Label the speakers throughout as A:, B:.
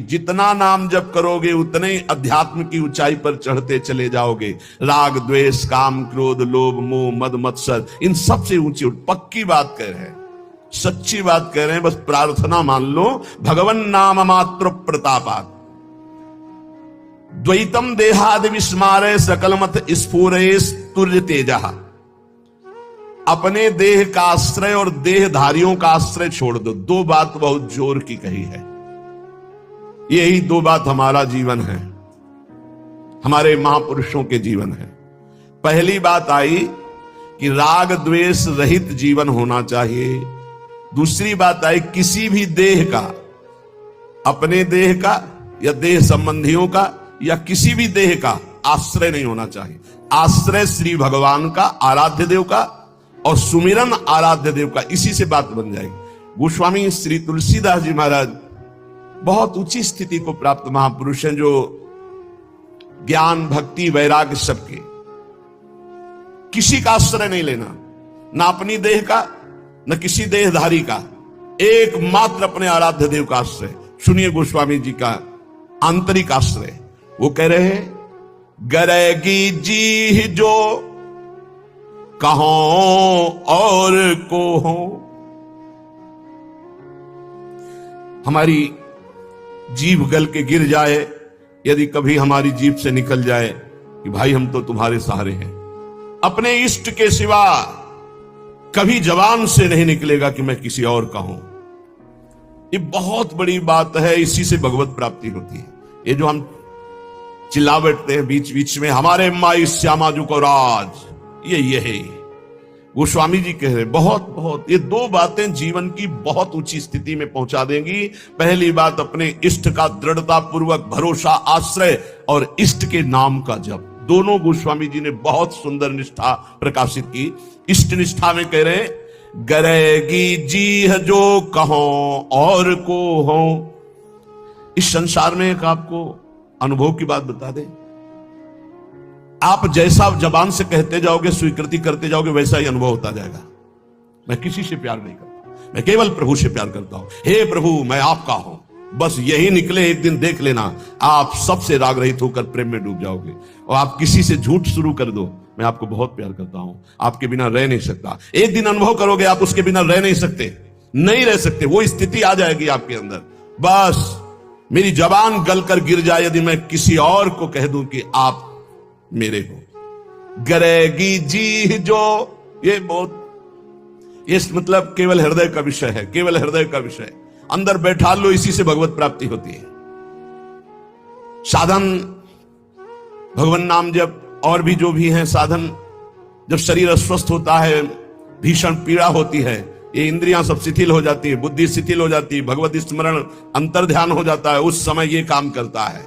A: जितना नाम जप करोगे उतने ही अध्यात्म की ऊंचाई पर चढ़ते चले जाओगे। राग द्वेष काम क्रोध लोभ मोह मद मत्सर इन सब से ऊंची पक्की बात कह रहे हैं, सच्ची बात कह रहे हैं। बस प्रार्थना मान लो, भगवन नाम मात्र प्रतापात द्वैतम देहादि विस्मारे सकलमत स्फुरे तुर्य तेजा। अपने देह का आश्रय और देहधारियों का आश्रय छोड़ दो। दो बात बहुत जोर की कही है। यही दो बात हमारा जीवन है, हमारे महापुरुषों के जीवन है। पहली बात आई कि राग द्वेष रहित जीवन होना चाहिए। दूसरी बात आई किसी भी देह का, अपने देह का या देह संबंधियों का या किसी भी देह का आश्रय नहीं होना चाहिए। आश्रय श्री भगवान का, आराध्य देव का, और सुमिरन आराध्य देव का। इसी से बात बन जाएगी। गोस्वामी श्री तुलसीदास जी महाराज बहुत ऊंची स्थिति को प्राप्त महापुरुष हैं, जो ज्ञान भक्ति वैराग्य सबके, किसी का आश्रय नहीं लेना, ना अपनी देह का न किसी देहधारी का, एकमात्र अपने आराध्य देव का आश्रय। सुनिए गोस्वामी जी का आंतरिक आश्रय। वो कह रहे हैं, गरेगी जी जो कहो और को हो। हमारी जीभ गल के गिर जाए, यदि कभी हमारी जीभ से निकल जाए कि भाई हम तो तुम्हारे सहारे हैं, अपने इष्ट के सिवा कभी जबान से नहीं निकलेगा कि मैं किसी और का हूं। ये बहुत बड़ी बात है। इसी से भगवत प्राप्ति होती है। ये जो हम चिल्ला बैठते हैं बीच बीच में, हमारे माई श्यामा जू को राज, ये है गोस्वामी जी कह रहे बहुत ये दो बातें जीवन की बहुत ऊंची स्थिति में पहुंचा देंगी। पहली बात अपने इष्ट का दृढ़ता पूर्वक भरोसा आश्रय, और इष्ट के नाम का जप। दोनों गोस्वामी जी ने बहुत सुंदर निष्ठा प्रकाशित की। इष्ट निष्ठा में कह रहे, गरेगी जी जो कहो और को हो। इस संसार में एक आपको अनुभव की बात बता दें, आप जैसा जबान से कहते जाओगे, स्वीकृति करते जाओगे, वैसा ही अनुभव होता जाएगा। मैं किसी से प्यार नहीं करता, मैं केवल प्रभु से प्यार करता हूं। हे प्रभु मैं आपका हूं, बस यही निकले। एक दिन देख लेना, आप सबसे राग रहित होकर प्रेम में डूब जाओगे। और आप किसी से झूठ शुरू कर दो, मैं आपको बहुत प्यार करता हूं, आपके बिना रह नहीं सकता। एक दिन अनुभव करोगे आप उसके बिना रह नहीं सकते, नहीं रह सकते। वो स्थिति आ जाएगी आपके अंदर। बस मेरी जबान गलकर गिर जाए यदि मैं किसी और को कह दूं कि आप मेरे हो। गरेगी जी जो, ये बहुत, ये मतलब केवल हृदय का विषय है, केवल हृदय का विषय। अंदर बैठा लो, इसी से भगवत प्राप्ति होती है। साधन भगवान नाम जब और भी जो भी हैं साधन, जब शरीर अस्वस्थ होता है, भीषण पीड़ा होती है, ये इंद्रियां सब शिथिल हो जाती है, बुद्धि शिथिल हो जाती है, भगवत स्मरण अंतर ध्यान हो जाता है, उस समय ये काम करता है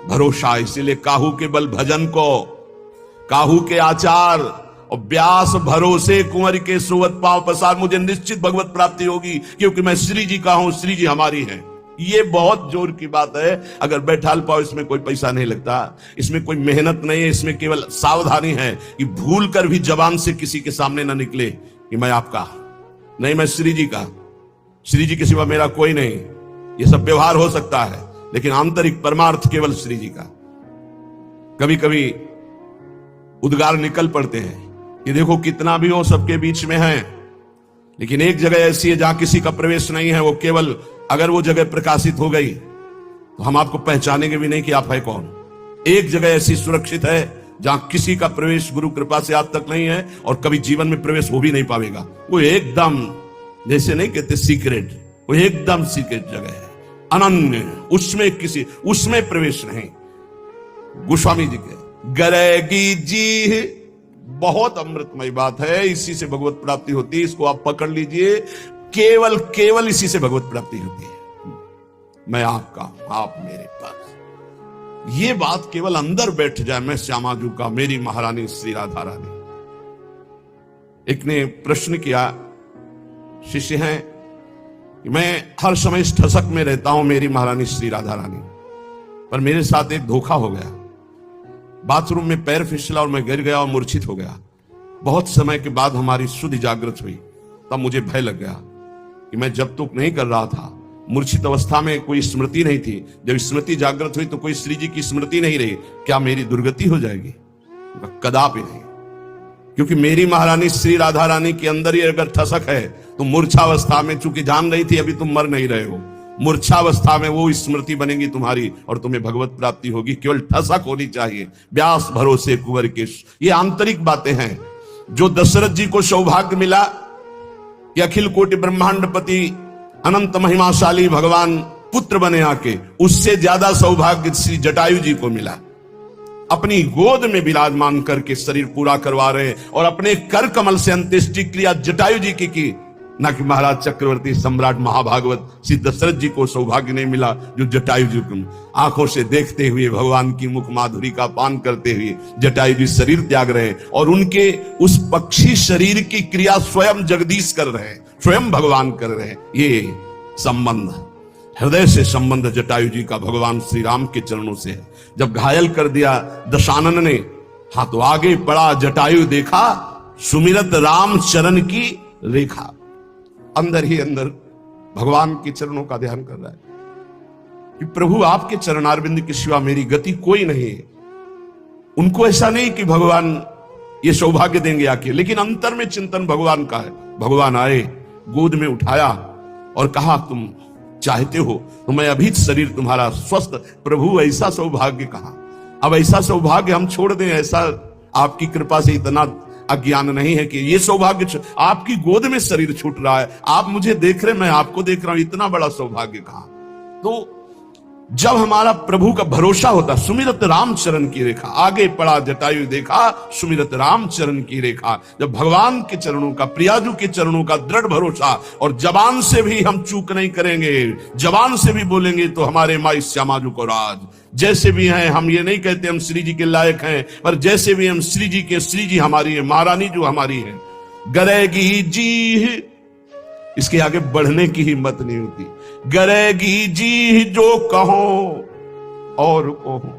A: भरोसा। इसीलिए काहू के बल भजन को, काहू के आचार और व्यास भरोसे कुंवर के सुवत पांव पसार। मुझे निश्चित भगवत प्राप्ति होगी क्योंकि मैं श्री जी का हूं, श्री जी हमारी हैं। ये बहुत जोर की बात है। अगर बैठाल पाओ, इसमें कोई पैसा नहीं लगता, इसमें कोई मेहनत नहीं है, इसमें केवल सावधानी है कि भूल कर भी जबान से किसी के सामने ना निकले कि मैं आपका नहीं, मैं श्री जी का, श्री जी के सिवा मेरा कोई नहीं। ये सब व्यवहार हो सकता है, लेकिन आंतरिक परमार्थ केवल श्री जी का। कभी कभी उद्गार निकल पड़ते हैं कि देखो कितना भी हो सबके बीच में है, लेकिन एक जगह ऐसी है जहां किसी का प्रवेश नहीं है। वो केवल अगर वो जगह प्रकाशित हो गई तो हम आपको पहचानेंगे भी नहीं कि आप है कौन। एक जगह ऐसी सुरक्षित है जहां किसी का प्रवेश गुरु कृपा से आज तक नहीं है और कभी जीवन में प्रवेश हो भी नहीं पाएगा। वो एकदम, जैसे नहीं कहते सीक्रेट, वो एकदम सीक्रेट जगह है, अनन्य, उसमें प्रवेश नहीं। गोस्वामी जी के गरेगी जी बहुत अमृतमय बात है। इसी से भगवत प्राप्ति होती है। इसको आप पकड़ लीजिए, केवल इसी से भगवत प्राप्ति होती है। मैं आपका, आप मेरे पास। ये बात केवल अंदर बैठ जाए, मैं श्यामाजू का, मेरी महारानी श्री राधा रानी। एक ने प्रश्न किया, शिष्य हैं कि मैं हर समय इस ठसक में रहता हूं, मेरी महारानी श्री राधा रानी, पर मेरे साथ एक धोखा हो गया। बाथरूम में पैर फिसला और मैं गिर गया और मूर्छित हो गया। बहुत समय के बाद हमारी सुधि जागृत हुई, तब मुझे भय लग गया कि मैं जब तक नहीं कर रहा था, मूर्छित अवस्था में कोई स्मृति नहीं थी, जब स्मृति जागृत हुई तो कोई श्री जी की स्मृति नहीं रही, क्या मेरी दुर्गति हो जाएगी? कदापि नहीं, क्योंकि मेरी महारानी श्री राधा रानी के अंदर ही अगर ठसक है तो मूर्छावस्था में, चूंकि जान रही थी अभी तुम मर नहीं रहे हो, मूर्छावस्था में वो स्मृति बनेगी तुम्हारी और तुम्हें भगवत प्राप्ति होगी। केवल ठसक होनी चाहिए, व्यास भरोसे कुंवर के। ये आंतरिक बातें हैं। जो दशरथ जी को सौभाग्य मिला कि अखिल कोटि ब्रह्मांडपति अनंत महिमाशाली भगवान पुत्र बने आके, उससे ज्यादा सौभाग्य श्री जटायु जी को मिला। अपनी गोद में विराजमान करके शरीर पूरा करवा रहे और अपने कर कमल से अंत्येष्टि क्रिया जटायु जी की ना कि महाराज चक्रवर्ती सम्राट महाभागवत श्री दशरथ जी को सौभाग्य नहीं मिला जो जटायु जी को। आंखों से देखते हुए भगवान की मुख माधुरी का पान करते हुए जटायु जी शरीर त्याग रहे और उनके उस पक्षी शरीर की क्रिया स्वयं जगदीश कर रहे हैं, स्वयं भगवान कर रहे हैं। ये संबंध, हृदय से संबंध जटायु जी का भगवान श्री राम के चरणों से है। जब घायल कर दिया दशानन ने, हाँ तो आगे पड़ा जटायु देखा सुमिरत राम चरण की रेखा। अंदर ही अंदर भगवान के चरणों का ध्यान कर रहा है कि प्रभु आपके चरणारविंद के सिवा मेरी गति कोई नहीं है। उनको ऐसा नहीं कि भगवान ये सौभाग्य देंगे आके, लेकिन अंतर में चिंतन भगवान का है। भगवान आए, गोद में उठाया और कहा तुम चाहते हो तो मैं अभी शरीर तुम्हारा स्वस्थ। प्रभु ऐसा सौभाग्य कहा, अब ऐसा सौभाग्य हम छोड़ दें? ऐसा आपकी कृपा से इतना अज्ञान नहीं है कि ये सौभाग्य आपकी गोद में शरीर छूट रहा है, आप मुझे देख रहे, मैं आपको देख रहा हूं, इतना बड़ा सौभाग्य कहा। तो जब हमारा प्रभु का भरोसा होता, सुमिरत राम चरण की रेखा, आगे पड़ा जटायु देखा सुमिरत राम चरण की रेखा। जब भगवान के चरणों का, प्रियाजू के चरणों का दृढ़ भरोसा, और जबान से भी हम चूक नहीं करेंगे, जबान से भी बोलेंगे तो हमारे माई श्यामाजू को राज। जैसे भी हैं हम, ये नहीं कहते हम श्री जी के लायक हैं, पर जैसे भी हम श्री जी के, श्री जी हमारी है, महारानी जो हमारी है। गरेगी जी, इसके आगे बढ़ने की हिम्मत नहीं होती। गरेगी जी जो कहो और कहो,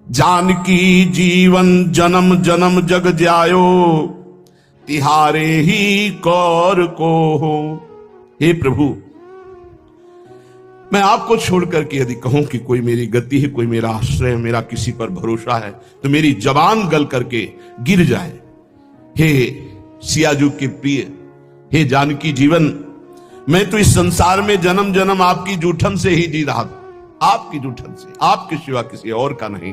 A: जानकी जीवन जन्म जन्म जग जायो, तिहारे ही कौर को हो। हे प्रभु, मैं आपको छोड़कर के यदि कहूं कि कोई मेरी गति है, कोई मेरा आश्रय है, मेरा किसी पर भरोसा है, तो मेरी जबान गल करके गिर जाए। हे सियाजू के प्रिय, हे जानकी जीवन, मैं तो इस संसार में जन्म जन्म आपकी जूठन से ही जी रहा था, आपकी जूठन से, आपके सिवा किसी और का नहीं।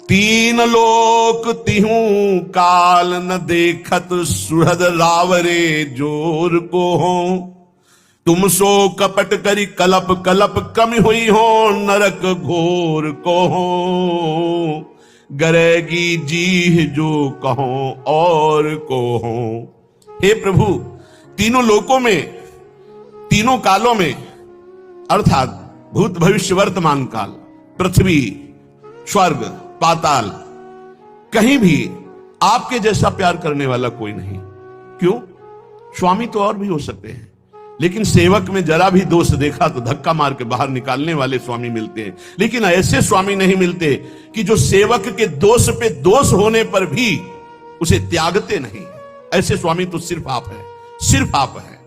A: तीन लोक तिहूं काल न देखत, सुहृद रावरे जोर को हो। तुम सो कपट करी कलप कलप, कम हुई हो नरक घोर को हो। गरेगी जी जो कहो और को हो। हे प्रभु, तीनों लोकों में, तीनों कालों में, अर्थात भूत भविष्य वर्तमान काल, पृथ्वी, स्वर्ग, पाताल, कहीं भी आपके जैसा प्यार करने वाला कोई नहीं। क्यों? स्वामी तो और भी हो सकते हैं, लेकिन सेवक में जरा भी दोष देखा तो धक्का मार के बाहर निकालने वाले स्वामी मिलते हैं। लेकिन ऐसे स्वामी नहीं मिलते कि जो सेवक के दोष पे दोष होने पर भी उसे त्यागते नहीं। ऐसे स्वामी तो सिर्फ आप हैं, सिर्फ आप हैं,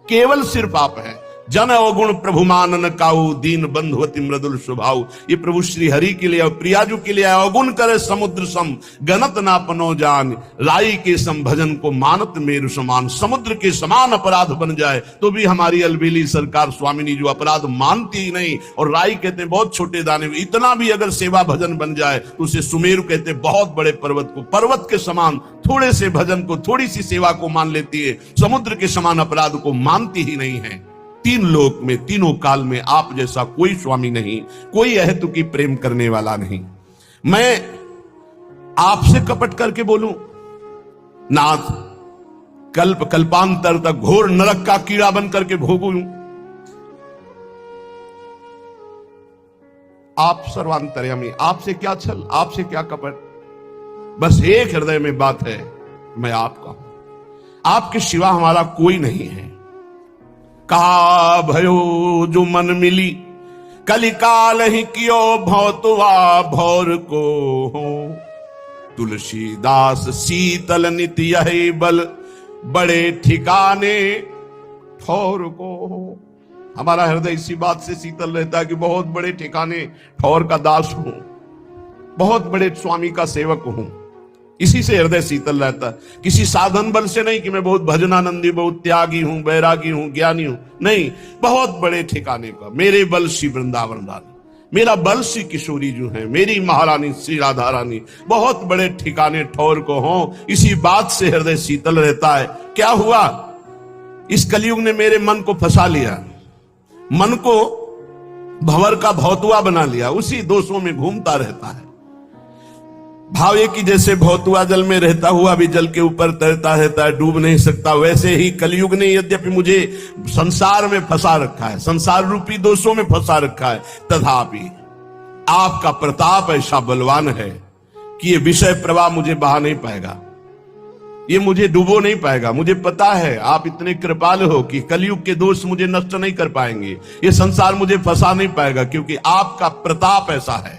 A: केवल सिर्फ आप हैं। जन अवगुण प्रभु मानन काऊ, दीन बंधुवती मृदुल स्वभाव। ये प्रभु श्री हरि के लिए, प्रियाजू के लिए अवगुण करे समुद्र सम, गणत ना पनो जान। राई के सम भजन को मानत मेरु समान। समुद्र के समान अपराध बन जाए तो भी हमारी अलबेली सरकार स्वामिनी जो अपराध मानती ही नहीं, और राई कहते हैं बहुत छोटे दाने, इतना भी अगर सेवा भजन बन जाए तो उसे सुमेरु कहते हैं बहुत बड़े पर्वत को। पर्वत के समान थोड़े से भजन को, थोड़ी सी सेवा को मान लेती है, समुद्र के समान अपराध को मानती ही नहीं है। तीन लोक में, तीनों काल में आप जैसा कोई स्वामी नहीं, कोई अहेतुकी प्रेम करने वाला नहीं। मैं आपसे कपट करके बोलूं, नाथ, कल्प कल्पांतर तक घोर नरक का कीड़ा बन करके भोगूं। आप सर्वांतर्यामी, आपसे क्या छल, आपसे क्या कपट। बस एक हृदय में बात है, मैं आपका हूं, आपके सिवा हमारा कोई नहीं है। का भयो जो मन मिली, कलिकाल ही कियो भौतवा भौर को हो। तुलसीदास शीतल नित्य यही बल, बड़े ठिकाने ठौर को। हमारा हृदय इसी बात से शीतल रहता है कि बहुत बड़े ठिकाने ठौर का दास हूं, बहुत बड़े स्वामी का सेवक हूं। इसी से हृदय शीतल रहता है, किसी साधन बल से नहीं कि मैं बहुत भजनानंदी, बहुत त्यागी हूं, बैरागी हूं, ज्ञानी हूं, नहीं, बहुत बड़े ठिकाने का। मेरे बल श्री वृंदावन रानी, मेरा बल श्री किशोरी जो है, मेरी महारानी श्री राधा रानी, बहुत बड़े ठिकाने ठौर को हो। इसी बात से हृदय शीतल रहता है। क्या हुआ, इस कलयुग ने मेरे मन को फंसा लिया, मन को भंवर का भौतुआ बना लिया, उसी दोषों में घूमता रहता है। भाव ये कि जैसे भौतुआ जल में रहता हुआ भी जल के ऊपर तैरता रहता है, डूब नहीं सकता, वैसे ही कलयुग ने यद्यपि मुझे संसार में फंसा रखा है, संसार रूपी दोषों में फंसा रखा है, तथापि आपका प्रताप ऐसा बलवान है कि ये विषय प्रवाह मुझे बहा नहीं पाएगा, ये मुझे डुबो नहीं पाएगा। मुझे पता है आप इतने कृपालु हो कि कलयुग के दोष मुझे नष्ट नहीं कर पाएंगे, ये संसार मुझे फंसा नहीं पाएगा, क्योंकि आपका प्रताप ऐसा है।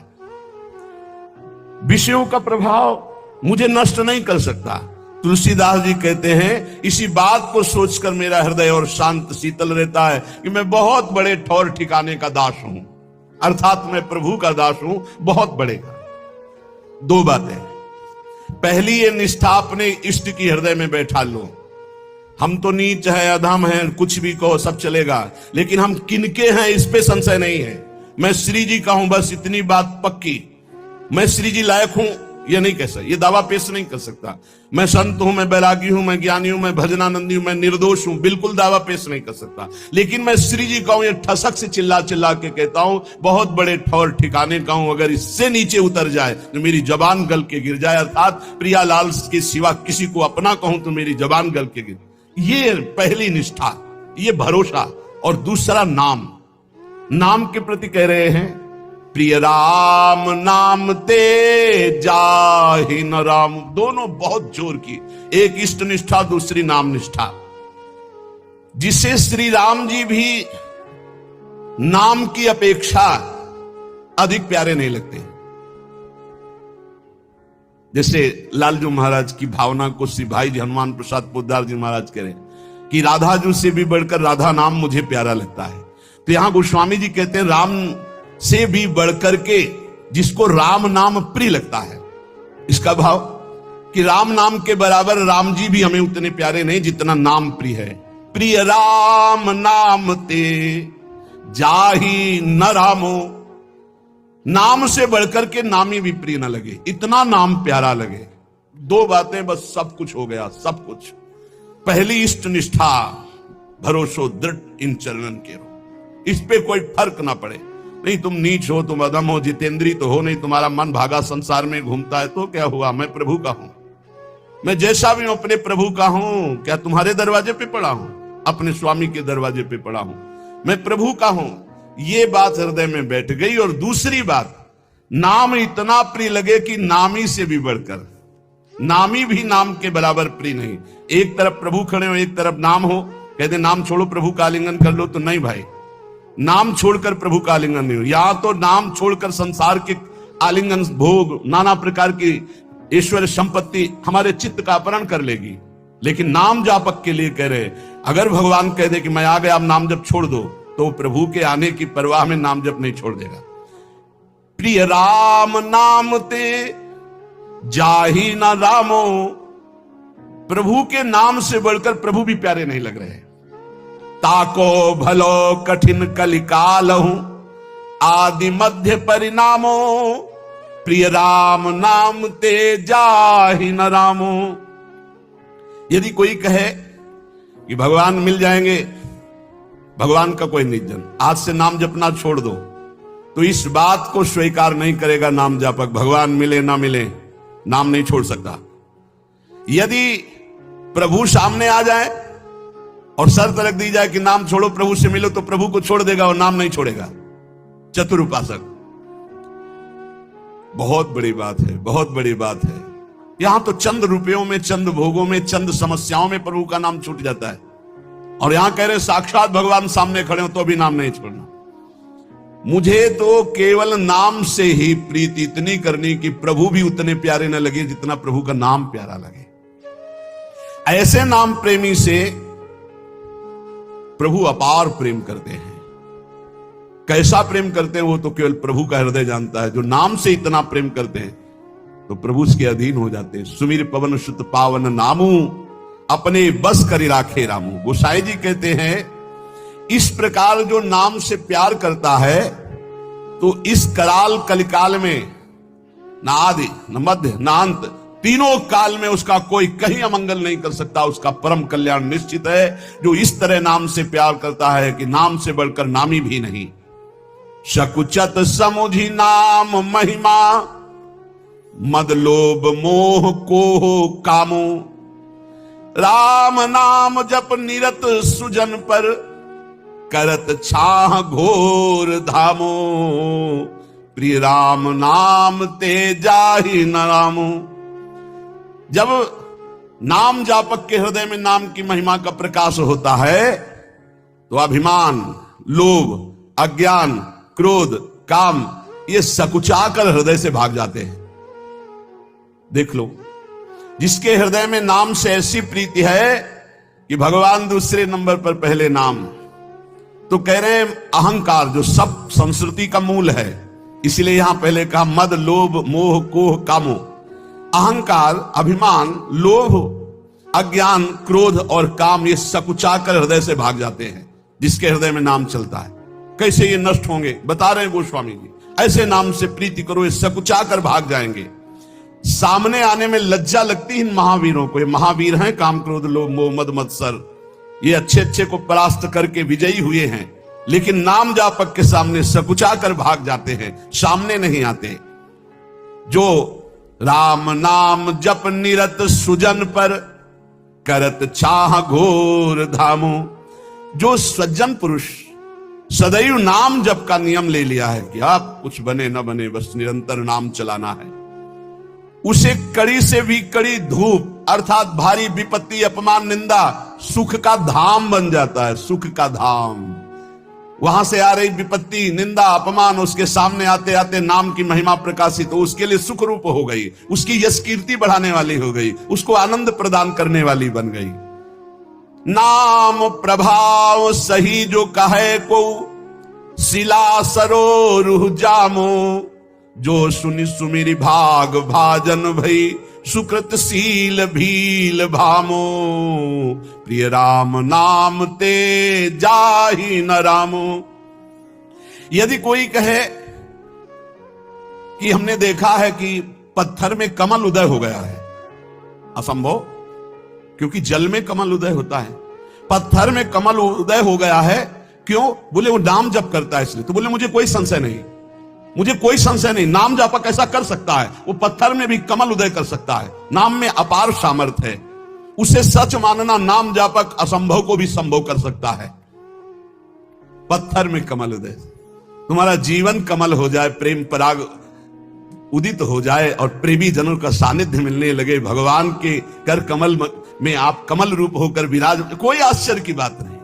A: विषयों का प्रभाव मुझे नष्ट नहीं कर सकता। तुलसीदास जी कहते हैं, इसी बात को सोचकर मेरा हृदय और शांत शीतल रहता है कि मैं बहुत बड़े ठौर ठिकाने का दास हूं, अर्थात मैं प्रभु का दास हूं, बहुत बड़े का। दो बातें, पहली ये निष्ठा अपने इष्ट की हृदय में बैठा लो। हम तो नीच है, अधम है, कुछ भी कहो सब चलेगा, लेकिन हम किनके हैं इस पे संशय नहीं है। मैं श्री जी का हूं, बस इतनी बात पक्की। मैं श्री जी लायक हूं ये नहीं कह सकता, ये दावा पेश नहीं कर सकता। मैं संत हूं, मैं बैरागी हूं, मैं ज्ञानी हूं, मैं भजनानंदी हूं, मैं निर्दोष हूं, बिल्कुल दावा पेश नहीं कर सकता। लेकिन मैं श्री जी का हूं, ये ठसक से चिल्ला चिल्ला के कहता हूं, बहुत बड़े ठौर ठिकाने का हूं। अगर इससे नीचे उतर जाए तो मेरी जबान गल के गिर जाए, अर्थात प्रियालाल के सिवा किसी को अपना कहूं तो मेरी जबान गल के गिर। ये पहली निष्ठा, ये भरोसा। और दूसरा नाम, नाम के प्रति कह रहे हैं, प्रिय राम नाम ते जाहि न राम। दोनों बहुत जोर की, एक इष्ट निष्ठा, दूसरी नाम निष्ठा, जिसे श्री राम जी भी नाम की अपेक्षा अधिक प्यारे नहीं लगते। जैसे लालजू महाराज की भावना को श्री भाई जी हनुमान प्रसाद पोद्दार जी महाराज कह रहे हैं कि राधा जू से भी बढ़कर राधा नाम मुझे प्यारा लगता है। तो यहां गोस्वामी जी कहते हैं, राम से भी बढ़कर के जिसको राम नाम प्रिय लगता है। इसका भाव कि राम नाम के बराबर राम जी भी हमें उतने प्यारे नहीं जितना नाम प्रिय है। प्रिय राम नाम ते जाहि न रामो, नाम से बढ़कर के नामी भी प्रिय न लगे, इतना नाम प्यारा लगे। दो बातें बस सब कुछ हो गया, सब कुछ। पहली इष्ट निष्ठा, भरोसो दृढ़ इन चरणन के रो, इस पे कोई फर्क ना पड़े। नहीं तुम नीच हो, तुम अधम हो, जितेंद्री तो हो नहीं, तुम्हारा मन भागा संसार में घूमता है, तो क्या हुआ, मैं प्रभु का हूं। मैं जैसा भी हूं अपने प्रभु का हूं। क्या तुम्हारे दरवाजे पे पड़ा हूं, अपने स्वामी के दरवाजे पे पड़ा हूं, मैं प्रभु का हूं। ये बात हृदय में बैठ गई। और दूसरी बात, नाम इतना प्रिय लगे कि नामी से भी बढ़कर, नामी भी नाम के बराबर प्रिय नहीं। एक तरफ प्रभु खड़े हो, एक तरफ नाम हो, कहते नाम छोड़ो प्रभु का आलिंगन कर लो, तो नहीं भाई, नाम छोड़कर प्रभु का आलिंगन नहीं हो। या तो नाम छोड़कर संसार के आलिंगन, भोग, नाना प्रकार की ईश्वर संपत्ति हमारे चित्त का अपहरण कर लेगी। लेकिन नाम जापक के लिए कह रहे, अगर भगवान कह दे कि मैं आ गया, अब नाम जप छोड़ दो, तो प्रभु के आने की परवाह में नाम जप नहीं छोड़ देगा। प्रिय राम नाम ते जाहि न रामो, प्रभु के नाम से बढ़कर प्रभु भी प्यारे नहीं लग रहे। ताको भलो कठिन कलिकाल हूं, आदि मध्य परिणामो, प्रिय राम नाम ते जाहि न रामो। यदि कोई कहे कि भगवान मिल जाएंगे, भगवान का कोई निजन, आज से नाम जपना छोड़ दो, तो इस बात को स्वीकार नहीं करेगा नाम जापक। भगवान मिले ना मिले, नाम नहीं छोड़ सकता। यदि प्रभु सामने आ जाए और शर्त रख दी जाए कि नाम छोड़ो प्रभु से मिलो, तो प्रभु को छोड़ देगा और नाम नहीं छोड़ेगा। चतुर उपासक, बहुत बड़ी बात है, बहुत बड़ी बात है। यहां तो चंद रुपयों में, चंद भोगों में, चंद समस्याओं में प्रभु का नाम छूट जाता है, और यहां कह रहे साक्षात भगवान सामने खड़े हो तो भी नाम नहीं छोड़ना। मुझे तो केवल नाम से ही प्रीति इतनी करनी कि प्रभु भी उतने प्यारे न लगे जितना प्रभु का नाम प्यारा लगे। ऐसे नाम प्रेमी से प्रभु अपार प्रेम करते हैं। कैसा प्रेम करते हैं वो तो केवल प्रभु का हृदय जानता है। जो नाम से इतना प्रेम करते हैं तो प्रभु उसके अधीन हो जाते हैं। सुमिर पवन सुत पावन नामू, अपने बस करी राखे रामू। गोसाई जी कहते हैं इस प्रकार जो नाम से प्यार करता है तो इस कराल कलिकाल में ना आदि न मध्य न अंत, तीनों काल में उसका कोई कहीं अमंगल नहीं कर सकता। उसका परम कल्याण निश्चित है। जो इस तरह नाम से प्यार करता है कि नाम से बढ़कर नामी भी नहीं। शकुचत समुझी नाम महिमा, मद लोभ मोह को कामो। राम नाम जप निरत सुजन पर, करत छाह घोर धामो। प्रिय राम नाम ते जाहि न रामो। जब नाम जापक के हृदय में नाम की महिमा का प्रकाश होता है तो अभिमान, लोभ, अज्ञान, क्रोध, काम ये सकुचाकर हृदय से भाग जाते हैं। देख लो, जिसके हृदय में नाम से ऐसी प्रीति है कि भगवान दूसरे नंबर पर पहले नाम, तो कह रहे हैं अहंकार जो सब संस्कृति का मूल है, इसलिए यहां पहले कहा मद लोभ मोह कोह कामो। अहंकार, अभिमान, लोभ, अज्ञान, क्रोध और काम ये सकुचाकर हृदय से भाग जाते हैं जिसके हृदय में नाम चलता है। कैसे ये नष्ट होंगे बता रहे हैं गोस्वामी जी। ऐसे नाम से प्रीति करो, ये सकुचाकर भाग जाएंगे। सामने आने में लज्जा लगती है इन महावीरों को। ये महावीर हैं, काम क्रोध लोभ मोह मद मत्सर, ये अच्छे अच्छे को परास्त करके विजयी हुए हैं, लेकिन नाम जापक के सामने सकुचाकर भाग जाते हैं, सामने नहीं आते। जो राम नाम जप निरत सुजन पर, करत छाह घोर धामो। जो सज्जन पुरुष सदैव नाम जप का नियम ले लिया है कि आप कुछ बने न बने बस निरंतर नाम चलाना है, उसे कड़ी से भी कड़ी धूप अर्थात भारी विपत्ति, अपमान, निंदा सुख का धाम बन जाता है। सुख का धाम, वहां से आ रही विपत्ति, निंदा, अपमान उसके सामने आते आते नाम की महिमा प्रकाशित हो उसके लिए सुख रूप हो गई, उसकी यश कीर्ति बढ़ाने वाली हो गई, उसको आनंद प्रदान करने वाली बन गई। नाम प्रभाव सही जो कहे को, शिला सरोरुह जामो। जो सुनि सुमिरि भाग भाजन भई, सुकृत शील भील भामो। प्रिय राम नाम ते जाहि न रामो। यदि कोई कहे कि हमने देखा है कि पत्थर में कमल उदय हो गया है, असंभव, क्योंकि जल में कमल उदय होता है। पत्थर में कमल उदय हो गया है, क्यों? बोले वो नाम जप करता है इसलिए। तो बोले मुझे कोई संशय नहीं, मुझे कोई संशय नहीं, नाम जापक ऐसा कर सकता है। वो पत्थर में भी कमल उदय कर सकता है। नाम में अपार सामर्थ्य है। उसे सच मानना, नाम जापक असंभव को भी संभव कर सकता है। पत्थर में कमल उदय, तुम्हारा जीवन कमल हो जाए, प्रेम पराग उदित हो जाए और प्रेमी जनों का सानिध्य मिलने लगे, भगवान के कर कमल में आप कमल रूप होकर विराज, कोई आश्चर्य की बात नहीं।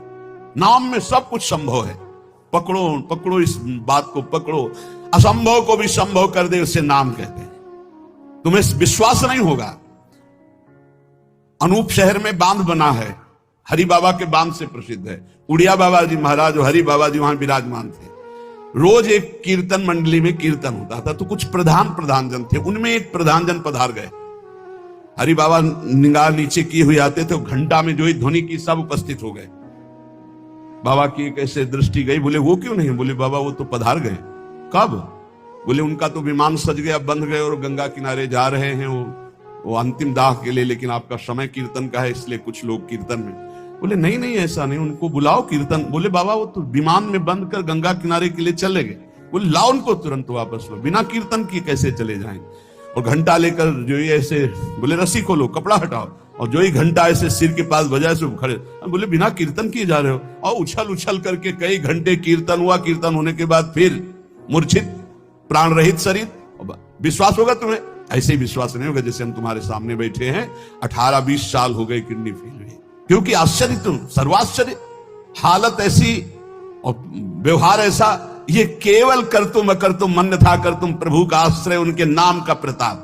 A: नाम में सब कुछ संभव है। पकड़ो पकड़ो, इस बात को पकड़ो। असंभव को भी संभव कर दे उसे नाम कहते हैं। तुम्हें विश्वास नहीं होगा। अनूप शहर में बांध बना है, हरि बाबा के बांध से प्रसिद्ध है। उड़िया बाबा जी महाराज और हरि बाबा जी वहां विराजमान थे। रोज एक कीर्तन मंडली में कीर्तन होता था, तो कुछ प्रधान जन थे, उनमें एक प्रधान जन पधार गए। हरि बाबा निगाह नीचे किए हुए आते थे, घंटा में जो ही ध्वनि की सब उपस्थित हो गए। बाबा की कैसे दृष्टि गई, बोले वो क्यों नहीं? बोले बाबा वो तो पधार गए। कब? बोले उनका तो विमान सज गया, बंध गए और गंगा किनारे जा रहे हैं वो अंतिम दाह के लिए, लेकिन आपका समय कीर्तन का है इसलिए कुछ लोग कीर्तन में। बोले नहीं नहीं ऐसा नहीं, उनको बुलाओ कीर्तन। बोले बाबा वो तो विमान में बंद कर गंगा किनारे के लिए चले गए। बोले लाओ उनको तुरंत वापस लो, बिना कीर्तन की कैसे चले जाएं? और घंटा लेकर जो ही ऐसे, बोले रस्सी खोलो, कपड़ा हटाओ, और जो ही घंटा ऐसे सिर के पास बजाए से खड़े। बोले बिना कीर्तन किए जा रहे हो? और उछल उछल करके कई घंटे कीर्तन हुआ। कीर्तन होने के बाद फिर मूर्छित, प्राण रहित शरीर। विश्वास होगा तुम्हें? ऐसे ही विश्वास नहीं होगा जैसे हम तुम्हारे सामने बैठे हैं, 18-20 साल हो गए किडनी फेल हुई। क्योंकि आश्चर्य, तुम सर्वाश्चर्य, हालत ऐसी और व्यवहार ऐसा। ये केवल कर तुम अकर तुम मन था कर तुम, प्रभु का आश्रय, उनके नाम का प्रताप,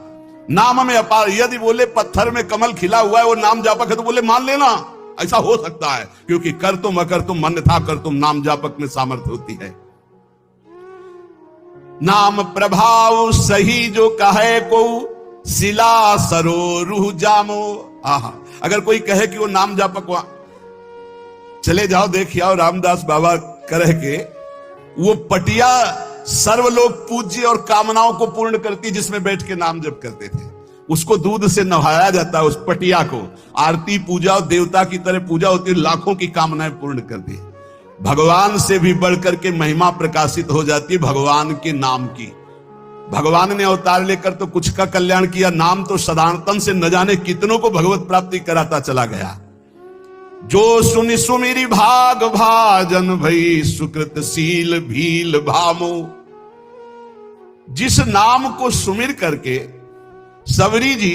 A: नाम में अपार। यदि बोले पत्थर में कमल खिला हुआ है वो नाम जापक है, तो बोले मान लेना, ऐसा हो सकता है, क्योंकि कर तुम अकर तुम अन्यथा कर तुम नाम जापक में सामर्थ्य होती है। नाम प्रभाव सही जो कहे को सिला सरो रूह जामो। आहा, अगर कोई कहे कि वो नाम जापक वहां चले जाओ देखिए आओ, रामदास बाबा कह के वो पटिया सर्वलोक पूज्य और कामनाओं को पूर्ण करती, जिसमें बैठ के नाम जप करते थे, उसको दूध से नहाया जाता है, उस पटिया को आरती पूजा और देवता की तरह पूजा होती है, लाखों की कामनाएं पूर्ण करती है। भगवान से भी बढ़कर के महिमा प्रकाशित हो जाती है भगवान के नाम की। भगवान ने अवतार लेकर तो कुछ का कल्याण किया, नाम तो सदानतन से न जाने कितनों को भगवत प्राप्ति कराता चला गया। जो सुनि सुमिरी भाग भाजन भई सुकृत सील भील भामो। जिस नाम को सुमिर करके सबरी जी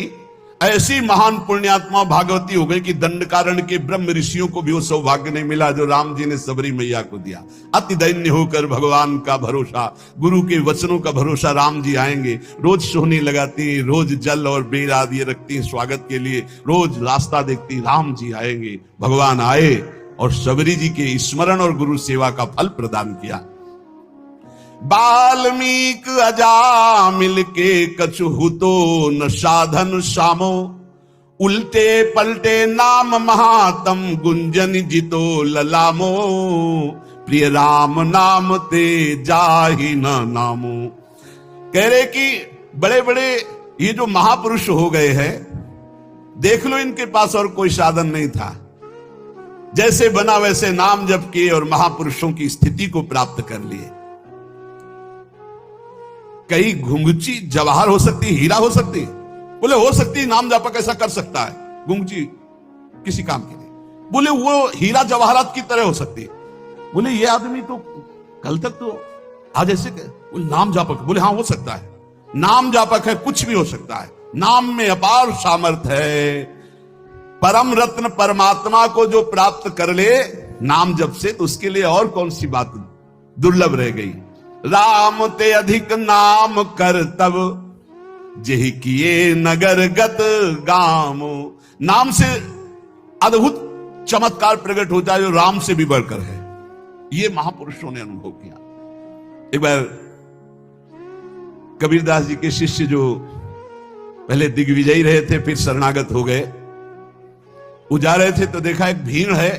A: ऐसी महान पुण्यात्मा भागवती हो गई कि दंडकारण्य के ब्रह्म ऋषियों को भी वो सौभाग्य नहीं मिला जो राम जी ने सबरी मैया को दिया। अति दैन्य होकर भगवान का भरोसा, गुरु के वचनों का भरोसा, राम जी आएंगे, रोज सोहनी लगाती, रोज जल और बेर आदि रखती स्वागत के लिए, रोज रास्ता देखती, राम जी आएंगे। भगवान आए और सबरी जी के स्मरण और गुरु सेवा का फल प्रदान किया। बाल्मीक अजामिल के कछु तो न साधन सामो। उल्टे पलटे नाम महातम गुंजन जितो ललामो। प्रिय राम नाम ते जाहि न नामो। कह रहे कि बड़े बड़े ये जो महापुरुष हो गए हैं, देख लो इनके पास और कोई साधन नहीं था, जैसे बना वैसे नाम जप किए और महापुरुषों की स्थिति को प्राप्त कर लिए। कई घुंघची जवाहर हो सकती, हीरा हो सकती, बोले हो सकती नाम जापक ऐसा कर सकता है, घुंघची किसी काम के लिए, बोले वो हीरा जवाहरात की तरह हो सकती है। बोले ये आदमी तो कल तक तो आज ऐसे नाम जापक, बोले हाँ हो सकता है, नाम जापक है, कुछ भी हो सकता है, नाम में अपार सामर्थ्य है। परम रत्न परमात्मा को जो प्राप्त कर ले नाम जप से, तो उसके लिए और कौन सी बात दुर्लभ रह गई। राम ते अधिक नाम कर तब जेहि किए नगर गत गामो। नाम से अद्भुत चमत्कार प्रकट होता है जो राम से भी बढ़कर है। ये महापुरुषों ने अनुभव किया। एक बार कबीरदास जी के शिष्य जो पहले दिग्विजयी रहे थे फिर शरणागत हो गए, वो जा रहे थे तो देखा एक भीड़ है,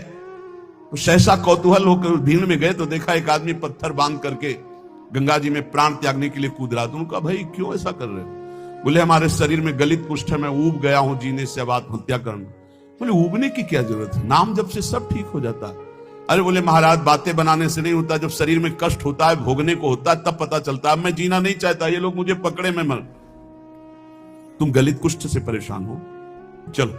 A: तो सहसा कौतूहल होकर भीड़ में गए तो देखा एक आदमी पत्थर बांध करके गंगा जी में प्राण त्यागने के लिए कूद रहा। तो उनका भाई क्यों ऐसा कर रहे हो? बोले हमारे शरीर में गलित कुष्ठ है, मैं ऊब गया हूं जीने से, अब आत्महत्या करना। बोले ऊबने की क्या जरूरत है, नाम जब से सब ठीक हो जाता है। अरे बोले महाराज बातें बनाने से नहीं होता, जब शरीर में कष्ट होता है भोगने को होता है तब पता चलता है। मैं जीना नहीं चाहता, ये लोग मुझे पकड़े मैं मर। तुम गलित कुष्ठ से परेशान हो, चलो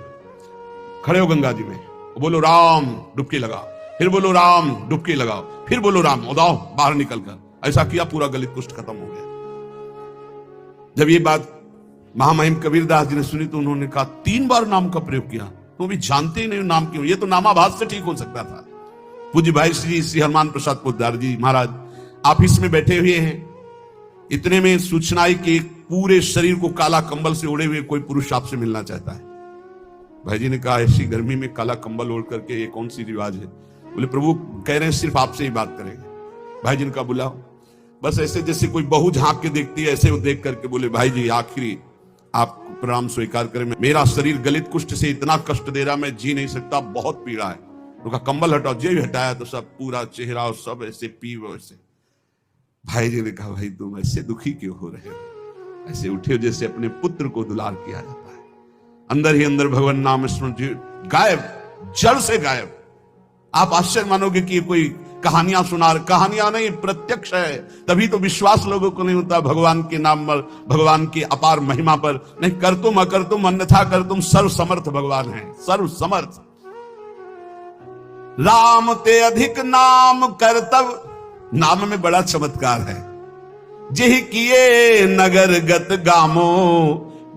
A: खड़े हो गंगा जी में, बोलो राम डुबकी लगाओ, फिर बोलो राम डुबकी लगाओ, फिर बोलो राम उदाओ बाहर निकल कर। ऐसा किया, पूरा गलित कुष्ठ खत्म हो गया। जब ये बात महामहिम कबीरदास जी ने सुनी तो उन्होंने कहा 3 बार नाम का प्रयोग किया, तो भी जानते ही नहीं नाम क्यों, ये तो नामाभास से ठीक हो सकता था। पूज्य भाई श्री हनुमान प्रसाद पोद्दार जी महाराज ऑफिस में बैठे हुए हैं, इतने में सूचना आई कि पूरे शरीर को काला कंबल से ओढ़े हुए कोई पुरुष आपसे मिलना चाहता है। भाई जी ने कहा ऐसी गर्मी में काला कंबल ओढ़ करके ये कौन सी रिवाज है? बोले प्रभु कह रहे हैं सिर्फ आपसे ही बात करेंगे। भाई जी ने कहा बुलाओ। बस ऐसे जैसे कोई बहू झांक के देखती है ऐसे वो देख करके बोले भाई जी आखिरी आप प्रणाम स्वीकार करें, मेरा शरीर गलित कुष्ठ से इतना कष्ट दे रहा, मैं जी नहीं सकता, बहुत पीड़ा है। तो कहा कंबल हटाओ। जो भी हटाया तो सब पूरा चेहरा और सब ऐसे पीव वैसे। भाई जी ने कहा भाई तुम ऐसे दुखी क्यों हो रहे हो? ऐसे उठे जैसे अपने पुत्र को दुलार किया जाता है। अंदर ही अंदर भगवान नाम स्मरण गायब, जड़ से गायब। आप आश्चर्य मानोगे कि कोई कहानियां सुना, कहानियां नहीं प्रत्यक्ष है। तभी तो विश्वास लोगों को नहीं होता भगवान के नाम पर, भगवान की अपार महिमा पर। नहीं कर तुम अकर तुम अन्यथा कर तुम, सर्व समर्थ भगवान है, सर्व समर्थ। राम ते अधिक नाम कर तब, नाम में बड़ा चमत्कार है। जेहि किए नगर गत गामो,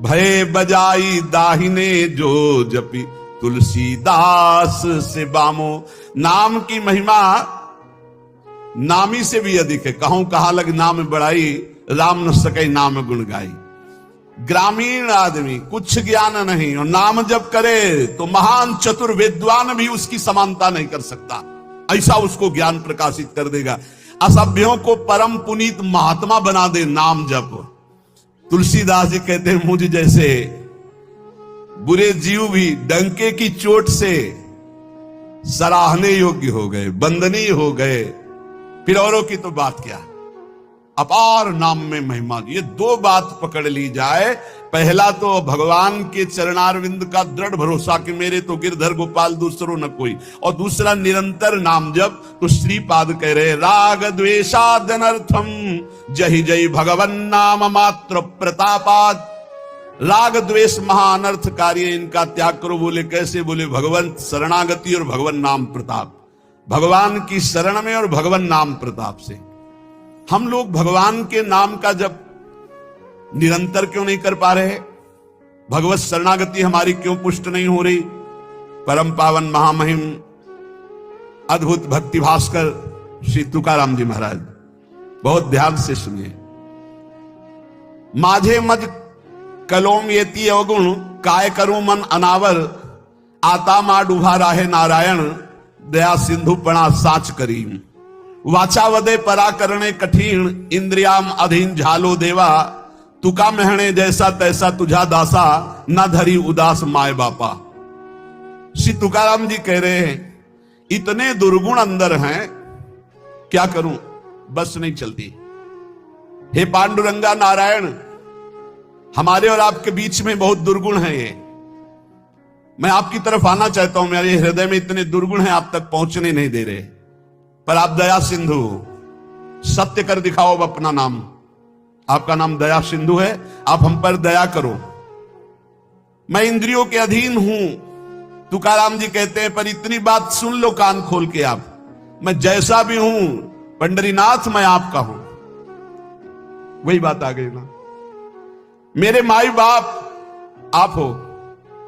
A: भय बजाई दाहिने जो जपी तुलसीदास से बामो। नाम की महिमा नामी से भी अधिक है। कहूं कहा लग नाम बढ़ाई, राम न सके नाम गुण गाई। ग्रामीण आदमी, कुछ ज्ञान नहीं और नाम जप करे तो महान चतुर विद्वान भी उसकी समानता नहीं कर सकता, ऐसा उसको ज्ञान प्रकाशित कर देगा। असभ्यों को परम पुनीत महात्मा बना दे नाम जप। तुलसीदास जी कहते हैं मुझ जैसे बुरे जीव भी डंके की चोट से सराहने योग्य हो गए, वंदनीय हो गए, फिर औरों की तो बात क्या। अपार नाम में महिमा, ये दो बात पकड़ ली जाए। पहला तो भगवान के चरणारविंद का दृढ़ भरोसा कि मेरे तो गिरधर गोपाल दूसरो न कोई, और दूसरा निरंतर नाम जप। तो श्रीपाद कह रहे राग द्वेषादनर्थम जहि जय भगवन नाम मात्र प्रतापाद। राग द्वेष महाअनर्थकारी है, इनका त्याग करो। बोले कैसे? बोले भगवान शरणागति और भगवान नाम प्रताप, भगवान की शरण में और भगवान नाम प्रताप से। हम लोग भगवान के नाम का जब निरंतर क्यों नहीं कर पा रहे? भगवत शरणागति हमारी क्यों पुष्ट नहीं हो रही? परम पावन महामहिम अद्भुत भक्ति भास्कर श्री तुकाराम जी महाराज, बहुत ध्यान से सुनिए। माझे मज कलोम येती अवगुण, काय करूं मन अनावर, आता मा डूभा राहे नारायण, दया सिंधु पणा साच करीम। वाचा वदे परा करणे कठिन, इंद्रियाम अधीन झालो देवा, तुका महणे जैसा तैसा तुझा दासा, न धरी उदास माय बापा। श्री तुकाराम जी कह रहे हैं इतने दुर्गुण अंदर हैं, क्या करूं, बस नहीं चलती। हे पांडुरंगा नारायण, हमारे और आपके बीच में बहुत दुर्गुण है ये। मैं आपकी तरफ आना चाहता हूं, मेरे हृदय में इतने दुर्गुण हैं, आप तक पहुंचने नहीं दे रहे। पर आप दया सिंधु, सत्य कर दिखाओ अब अपना नाम। आपका नाम दया सिंधु है, आप हम पर दया करो। मैं इंद्रियों के अधीन हूं, तुकाराम जी कहते हैं, पर इतनी बात सुन लो कान खोल के आप, मैं जैसा भी हूं पंडरीनाथ मैं आपका हूं। वही बात आ गई ना, मेरे माई बाप आप हो,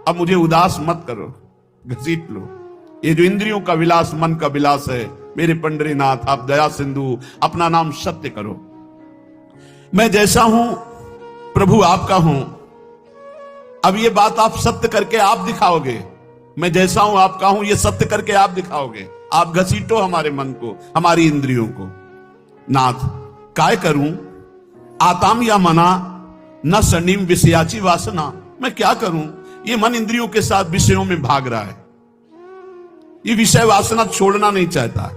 A: अब मुझे उदास मत करो, घसीट लो। ये जो इंद्रियों का विलास, मन का विलास है, मेरे पंडरीनाथ आप दया सिंधु, अपना नाम सत्य करो। मैं जैसा हूं प्रभु आपका हूं, अब ये बात आप सत्य करके आप दिखाओगे। मैं जैसा हूं आपका हूं, ये सत्य करके आप दिखाओगे। आप घसीटो हमारे मन को, हमारी इंद्रियों को। नाथ काय करूं आताम या मना, न सनीम विषयाची वासना। मैं क्या करूं, ये मन इंद्रियों के साथ विषयों में भाग रहा है, ये विषय वासना छोड़ना नहीं चाहता।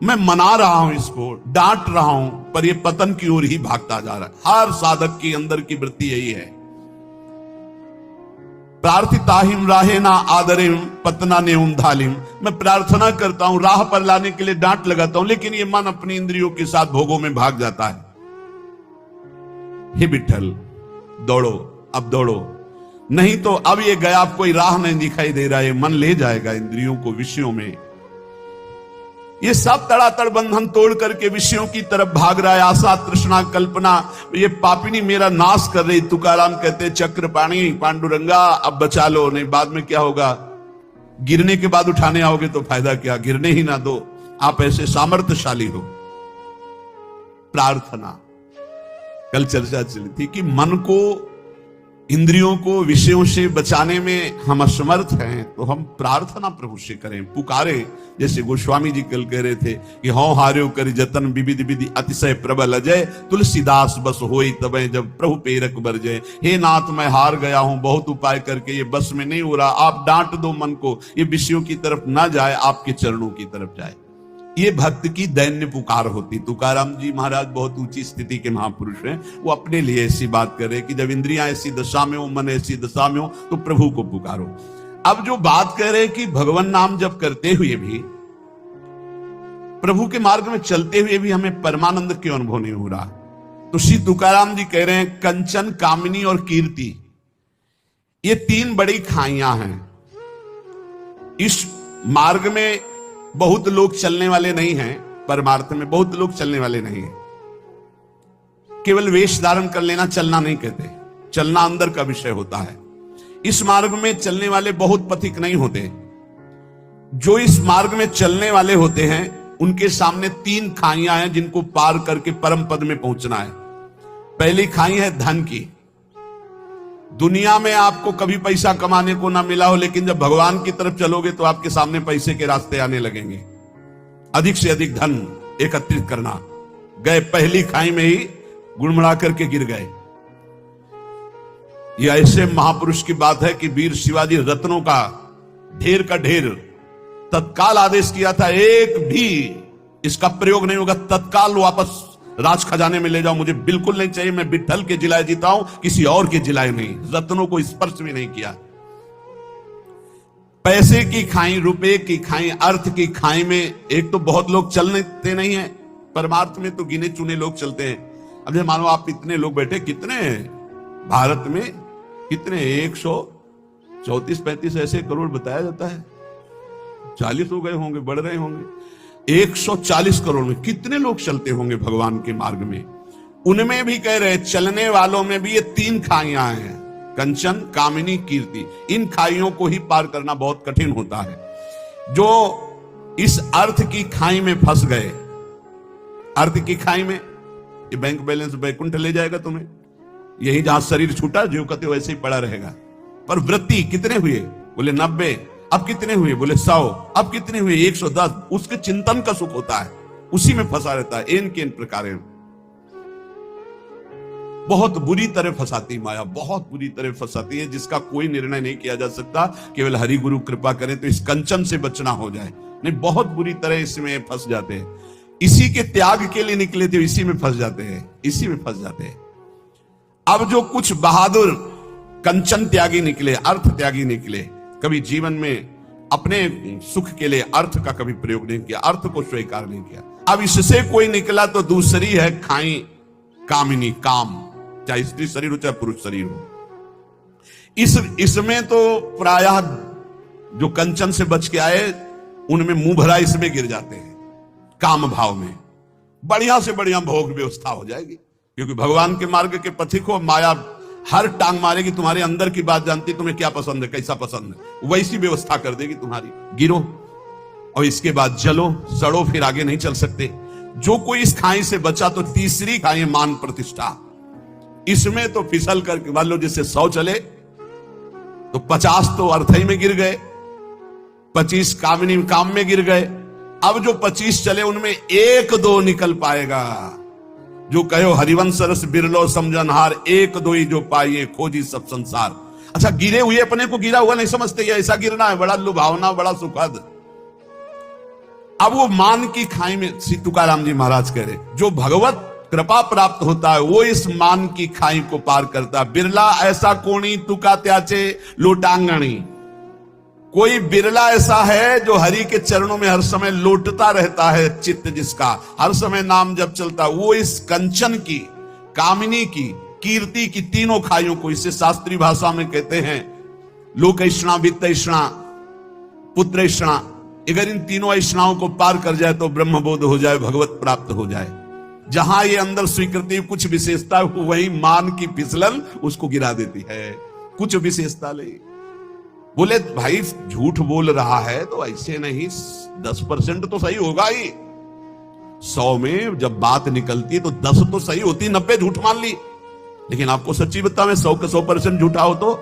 A: मैं मना रहा हूं इसको, डांट रहा हूं, पर ये पतन की ओर ही भागता जा रहा है। हर साधक की अंदर की वृत्ति यही है। प्रार्थिताहिम राहे ना आदरिम पतना नेउम धालिम। मैं प्रार्थना करता हूं, राह पर लाने के लिए डांट लगाता हूं, लेकिन ये मन अपनी इंद्रियों के साथ भोगों में भाग जाता है। हे विठ्ठल दौड़ो, अब दौड़ो, नहीं तो अब ये गया, अब कोई राह नहीं दिखाई दे रहा है, मन ले जाएगा इंद्रियों को विषयों में। ये सब तड़ातड़ बंधन तोड़ करके विषयों की तरफ भाग रहा है। आशा तृष्णा कल्पना ये पापिनी मेरा नाश कर रही। तुकाराम कहते चक्रपाणी पांडुरंगा अब बचा लो, नहीं बाद में क्या होगा, गिरने के बाद उठाने आओगे तो फायदा क्या, गिरने ही ना दो। आप ऐसे सामर्थ्यशाली हो। प्रार्थना, कल चर्चा चली थी कि मन को, इंद्रियों को विषयों से बचाने में हम असमर्थ हैं, तो हम प्रार्थना प्रभु से करें, पुकारें। जैसे गोस्वामी जी कल कह रहे थे कि हौ हार्यो कर जतन विविध विधि अतिशय प्रबल अजय, तुलसीदास बस होई तबे जब प्रभु पेरक बरजय। हे नाथ मैं हार गया हूं, बहुत उपाय करके ये बस में नहीं हो रहा, आप डांट दो मन को, ये विषयों की तरफ ना जाए, आपके चरणों की तरफ जाए। ये भक्त की दैन्य पुकार होती। तुकाराम जी महाराज बहुत ऊंची स्थिति के महापुरुष हैं, वो अपने लिए ऐसी बात करे कि जब इंद्रियां ऐसी दशा में हो, मन ऐसी दशा में हो, तो प्रभु को पुकारो। अब जो बात कह रहे कि भगवान नाम जप करते हुए भी, प्रभु के मार्ग में चलते हुए भी हमें परमानंद क्यों अनुभव नहीं हो रहा, तो श्री तुकाराम जी कह रहे हैं कंचन, कामिनी और कीर्ति, ये तीन बड़ी खाइयां हैं। इस मार्ग में बहुत लोग चलने वाले नहीं हैं, परमार्थ में बहुत लोग चलने वाले नहीं हैं। केवल वेश धारण कर लेना चलना नहीं कहते, चलना अंदर का विषय होता है। इस मार्ग में चलने वाले बहुत पथिक नहीं होते। जो इस मार्ग में चलने वाले होते हैं उनके सामने तीन खाइयां हैं जिनको पार करके परम पद में पहुंचना है। पहली खाई है धन की, दुनिया में आपको कभी पैसा कमाने को ना मिला हो, लेकिन जब भगवान की तरफ चलोगे तो आपके सामने पैसे के रास्ते आने लगेंगे। अधिक से अधिक धन एकत्रित करना। गए पहली खाई में ही गुड़मड़ा करके गिर गए। यह ऐसे महापुरुष की बात है कि वीर शिवाजी रत्नों का ढेर तत्काल आदेश किया था, एक भी इसका प्रयोग नहीं होगा, तत्काल वापस राज खजाने में ले जाओ, मुझे बिल्कुल नहीं चाहिए, मैं विट्ठल के जिलाए जीता हूं, किसी और के जिलाए नहीं। रत्नों को स्पर्श भी नहीं किया। पैसे की खाई, रुपए की खाई, अर्थ की खाई में एक तो बहुत लोग चलते नहीं है, परमार्थ में तो गिने चुने लोग चलते हैं। अब जैसे मानो आप इतने लोग बैठे, कितने भारत में कितने 134-35 ऐसे करोड़ बताया जाता है, 40 हो गए होंगे, बढ़ रहे होंगे। 140 करोड़ में कितने लोग चलते होंगे भगवान के मार्ग में। उनमें भी कह रहे चलने वालों में भी ये 3 खाइयां हैं, कंचन, कामिनी, कीर्ति। इन खाइयों को ही पार करना बहुत कठिन होता है। जो इस अर्थ की खाई में फंस गए, अर्थ की खाई में, ये बैंक बैलेंस बैकुंठ ले जाएगा तुम्हें, यही जहां शरीर छूटा जीव कहते वैसे ही पड़ा रहेगा। पर वृत्ति कितने हुए? बोले 90। अब कितने हुए? बोले 100। अब कितने हुए? 110। उसके चिंतन का सुख होता है, उसी में फंसा रहता है। एन के प्रकार बहुत बुरी तरह फंसाती माया, बहुत बुरी तरह फंसाती है, जिसका कोई निर्णय नहीं किया जा सकता। केवल हरि गुरु कृपा करें तो इस कंचन से बचना हो जाए, नहीं बहुत बुरी तरह इसमें फंस जाते हैं। इसी के त्याग के लिए निकले थे, इसी में फंस जाते हैं, इसी में फंस जाते हैं। अब जो कुछ बहादुर कंचन त्यागी निकले, अर्थ त्यागी निकले, कभी जीवन में अपने सुख के लिए अर्थ का कभी प्रयोग नहीं किया, अर्थ को स्वीकार नहीं किया। अब इससे कोई निकला तो दूसरी है खाई, कामिनी, काम, चाहे स्त्री शरीर हो चाहे पुरुष शरीर हो। इसमें तो प्रायः जो कंचन से बच के आए उनमें मुंह भरा इसमें गिर जाते हैं। काम भाव में बढ़िया से बढ़िया भोग व्यवस्था हो जाएगी, क्योंकि भगवान के मार्ग के पथिक हो, माया हर टांग मारेगी, तुम्हारे अंदर की बात जानती, तुम्हें क्या पसंद है, कैसा पसंद है, वैसी व्यवस्था कर देगी तुम्हारी। गिरो और इसके बाद जलो, सड़ो, फिर आगे नहीं चल सकते। जो कोई इस खाई से बचा तो तीसरी खाई मान प्रतिष्ठा। इसमें तो फिसल करके मान लो जैसे 100 चले तो 50 तो अर्थई में गिर गए, 25 कामिनी काम में गिर गए। अब जो 25 चले उनमें 1-2 निकल पाएगा। जो कहो हरिवंश रस बिरलो समझनहार, 1-2 ही जो पाइए खोजी सब संसार। अच्छा, गिरे हुए अपने को गिरा हुआ नहीं समझते, ये ऐसा गिरना है, बड़ा लुभावना, बड़ा सुखद। अब वो मान की खाई में, श्री तुकाराम जी महाराज कह रहे, जो भगवत कृपा प्राप्त होता है वो इस मान की खाई को पार करता है। बिरला ऐसा कोणी तुका त्याचे लोटांगणी। कोई बिरला ऐसा है जो हरि के चरणों में हर समय लौटता रहता है, चित्त जिसका हर समय नाम जब चलता, वो इस कंचन की, कामिनी की, कीर्ति की, तीनों खाइयों को, इसे शास्त्रीय भाषा में कहते हैं लोकैष्णा, वित्तैष्णा, पुत्रैष्णा। अगर इन तीनों ऐष्णाओं को पार कर जाए तो ब्रह्मबोध हो जाए, भगवत प्राप्त हो जाए। जहां ये अंदर स्वीकृति कुछ विशेषता, वही मान की फिसलन उसको गिरा देती है। कुछ विशेषता ले, बोले भाई झूठ बोल रहा है तो ऐसे नहीं, 10% तो सही होगा ही। 100 में जब बात निकलती तो 10 तो सही होती, 90 झूठ मान ली। लेकिन आपको सच्ची बता, मैं 100 का 100% झूठा हो तो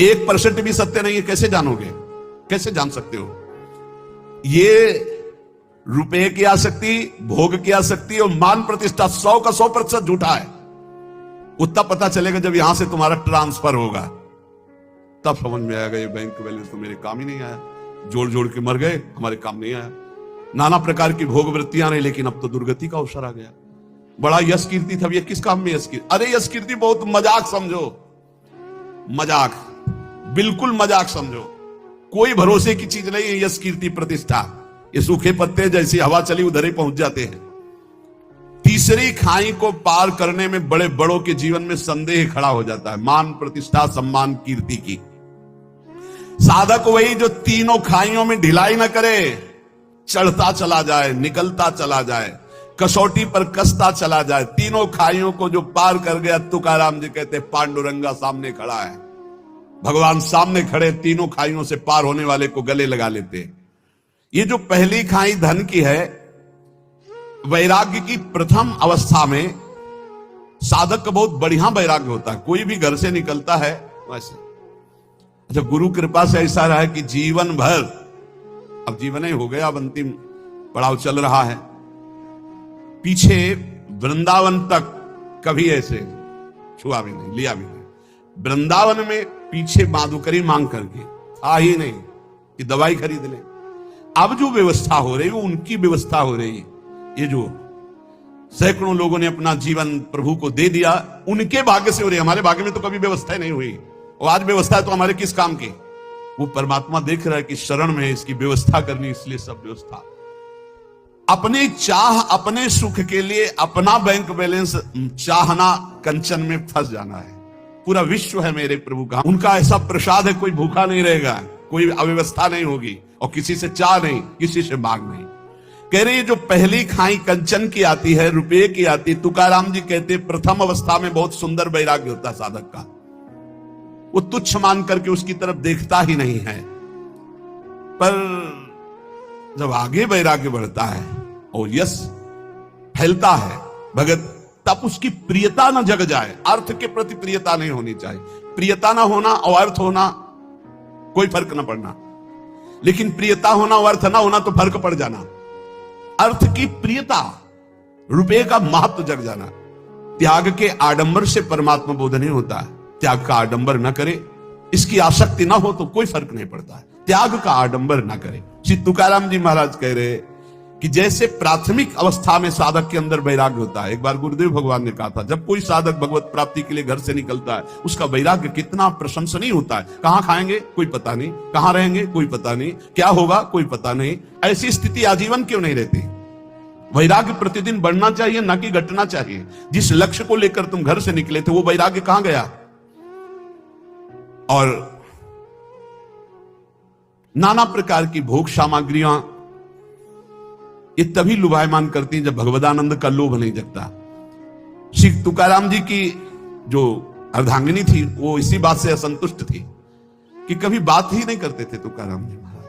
A: 1% भी सत्य नहीं है, कैसे जानोगे, कैसे जान सकते हो? ये रुपए की आसक्ति, भोग की आसक्ति और मान प्रतिष्ठा 100 का 100% झूठा है। उतना पता चलेगा जब यहां से तुम्हारा ट्रांसफर होगा, तब समझ में आएगा ये बैंक बैलेंस तो मेरे काम ही नहीं आया, जोड़ जोड़ के मर गए, हमारे काम नहीं आया। नाना प्रकार की भोग वृत्तियां रही, लेकिन अब तो दुर्गति का अवसर आ गया। बड़ा यश कीर्ति था, ये किस काम में यश कीर्ति? अरे यश कीर्ति बहुत मजाक समझो, मजाक, बिल्कुल मजाक समझो, कोई भरोसे की चीज नहीं है यश कीर्ति प्रतिष्ठा। ये सूखे पत्ते जैसी हवा चली उधर ही पहुंच जाते हैं। तीसरी खाई को पार करने में बड़े बड़ों के जीवन में संदेह खड़ा हो जाता है, मान प्रतिष्ठा सम्मान कीर्ति की। साधक वही जो तीनों खाइयों में ढिलाई न करे, चढ़ता चला जाए, निकलता चला जाए, कसौटी पर कसता चला जाए। तीनों खाइयों को जो पार कर गया, तुकाराम जी कहते पांडुरंगा सामने खड़ा है। भगवान सामने खड़े, तीनों खाइयों से पार होने वाले को गले लगा लेते। ये जो पहली खाई धन की है, वैराग्य की प्रथम अवस्था में साधक का बहुत बढ़िया वैराग्य होता है। कोई भी घर से निकलता है वैसे, अच्छा गुरु कृपा से ऐसा रहा है कि जीवन भर, अब जीवन ही हो गया, अब अंतिम पड़ाव चल रहा है, पीछे वृंदावन तक कभी ऐसे छुआ भी नहीं, लिया भी नहीं। वृंदावन में पीछे माधुकरी मांग करके आ ही नहीं कि दवाई खरीद ले। अब जो व्यवस्था हो रही है वो उनकी व्यवस्था हो रही है। ये जो सैकड़ों लोगों ने अपना जीवन प्रभु को दे दिया, उनके भाग्य से हो रही है। हमारे भाग्य में तो कभी व्यवस्था ही नहीं हुई, और आज व्यवस्था है तो हमारे किस काम की। वो परमात्मा देख रहा है कि शरण में इसकी व्यवस्था करनी, इसलिए सब व्यवस्था। अपने चाह, अपने सुख के लिए अपना बैंक बैलेंस चाहना, कंचन में फंस जाना है। पूरा विश्व है मेरे प्रभु का, उनका ऐसा प्रसाद है, कोई भूखा नहीं रहेगा, कोई अव्यवस्था नहीं होगी, और किसी से चाह नहीं, किसी से मांग नहीं। कह रहे जो पहली खाई कंचन की आती है, रुपये की आती, तुकाराम जी कहते प्रथम अवस्था में बहुत सुंदर वैराग्य होता है साधक का, वो तुच्छ मान करके उसकी तरफ देखता ही नहीं है। पर जब आगे वैराग्य बढ़ता है और यश फैलता है भगत, तब उसकी प्रियता न जग जाए। अर्थ के प्रति प्रियता नहीं होनी चाहिए। प्रियता ना होना और अर्थ होना कोई फर्क ना पड़ना, लेकिन प्रियता होना और अर्थ ना होना तो फर्क पड़ जाना। अर्थ की प्रियता, रुपये का महत्व जग जाना। त्याग के आडंबर से परमात्मा बोध नहीं होता है। त्याग का आडंबर न करे, इसकी आसक्ति ना हो तो कोई फर्क नहीं पड़ता है। त्याग का आडंबर ना करे। श्री तुकाराम जी महाराज कह रहे कि जैसे प्राथमिक अवस्था में साधक के अंदर वैराग्य होता है। एक बार गुरुदेव भगवान ने कहा था, जब कोई साधक भगवत प्राप्ति के लिए घर से निकलता है, उसका वैराग्य कितना प्रशंसनीय होता है। कहां खाएंगे कोई पता नहीं, कहां रहेंगे कोई पता नहीं, क्या होगा कोई पता नहीं। ऐसी स्थिति आजीवन क्यों नहीं रहती। वैराग्य प्रतिदिन बढ़ना चाहिए, न कि घटना चाहिए। जिस लक्ष्य को लेकर तुम घर से निकले थे वो वैराग्य कहां गया। और नाना प्रकार की भोग सामग्रियां ये तभी लुभायमान करती हैं जब भगवदानंद का लोभ नहीं जगता। श्री तुकाराम जी की जो अर्धांगिनी थी वो इसी बात से असंतुष्ट थी कि कभी बात ही नहीं करते थे तुकाराम जी महाराज।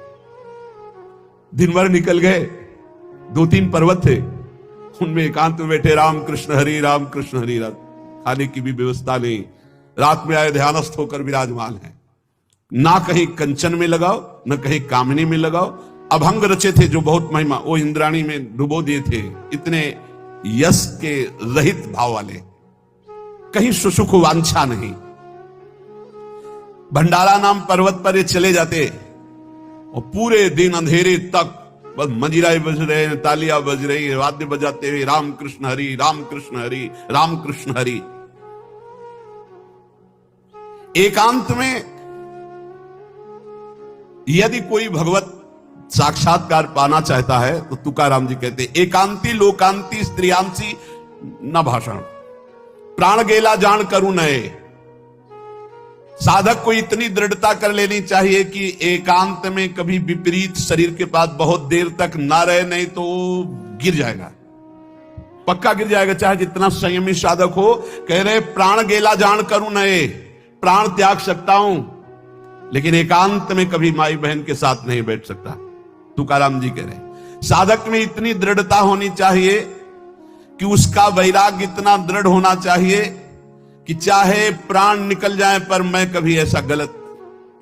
A: दिन भर निकल गए, 2-3 पर्वत थे, उनमें एकांत में बैठे राम कृष्ण हरि राम कृष्ण हरि। खाने की भी व्यवस्था नहीं, रात में आए ध्यानस्थ होकर विराजमान है। ना कहीं कंचन में लगाओ, न कहीं कामनी में लगाओ। अभंग रचे थे जो बहुत महिमा, वो इंद्राणी में डुबो दिए थे। इतने यश के रहित भाव वाले, कहीं सुसुख वांछा नहीं। भंडारा नाम पर्वत पर ये चले जाते और पूरे दिन अंधेरे तक बस मंजीराए बज रहे हैं, तालियां बज रही है, वाद्य बजाते हुए राम कृष्ण हरि राम कृष्ण हरि राम कृष्ण हरि। एकांत में यदि कोई भगवत साक्षात्कार पाना चाहता है तो तुकाराम जी कहते एकांती लोकांती स्त्रियांसी न भाषण, प्राण गेला जान करूं नए। साधक को इतनी दृढ़ता कर लेनी चाहिए कि एकांत में कभी विपरीत शरीर के पास बहुत देर तक ना रहे, नहीं तो गिर जाएगा, पक्का गिर जाएगा, चाहे जितना संयमी साधक हो। कह रहे प्राण गेला जान करूं नए, प्राण त्याग सकता हूं लेकिन एकांत में कभी माई बहन के साथ नहीं बैठ सकता। तुकाराम जी कह रहे साधक में इतनी दृढ़ता होनी चाहिए कि उसका वैराग्य इतना दृढ़ होना चाहिए कि चाहे प्राण निकल जाए पर मैं कभी ऐसा गलत,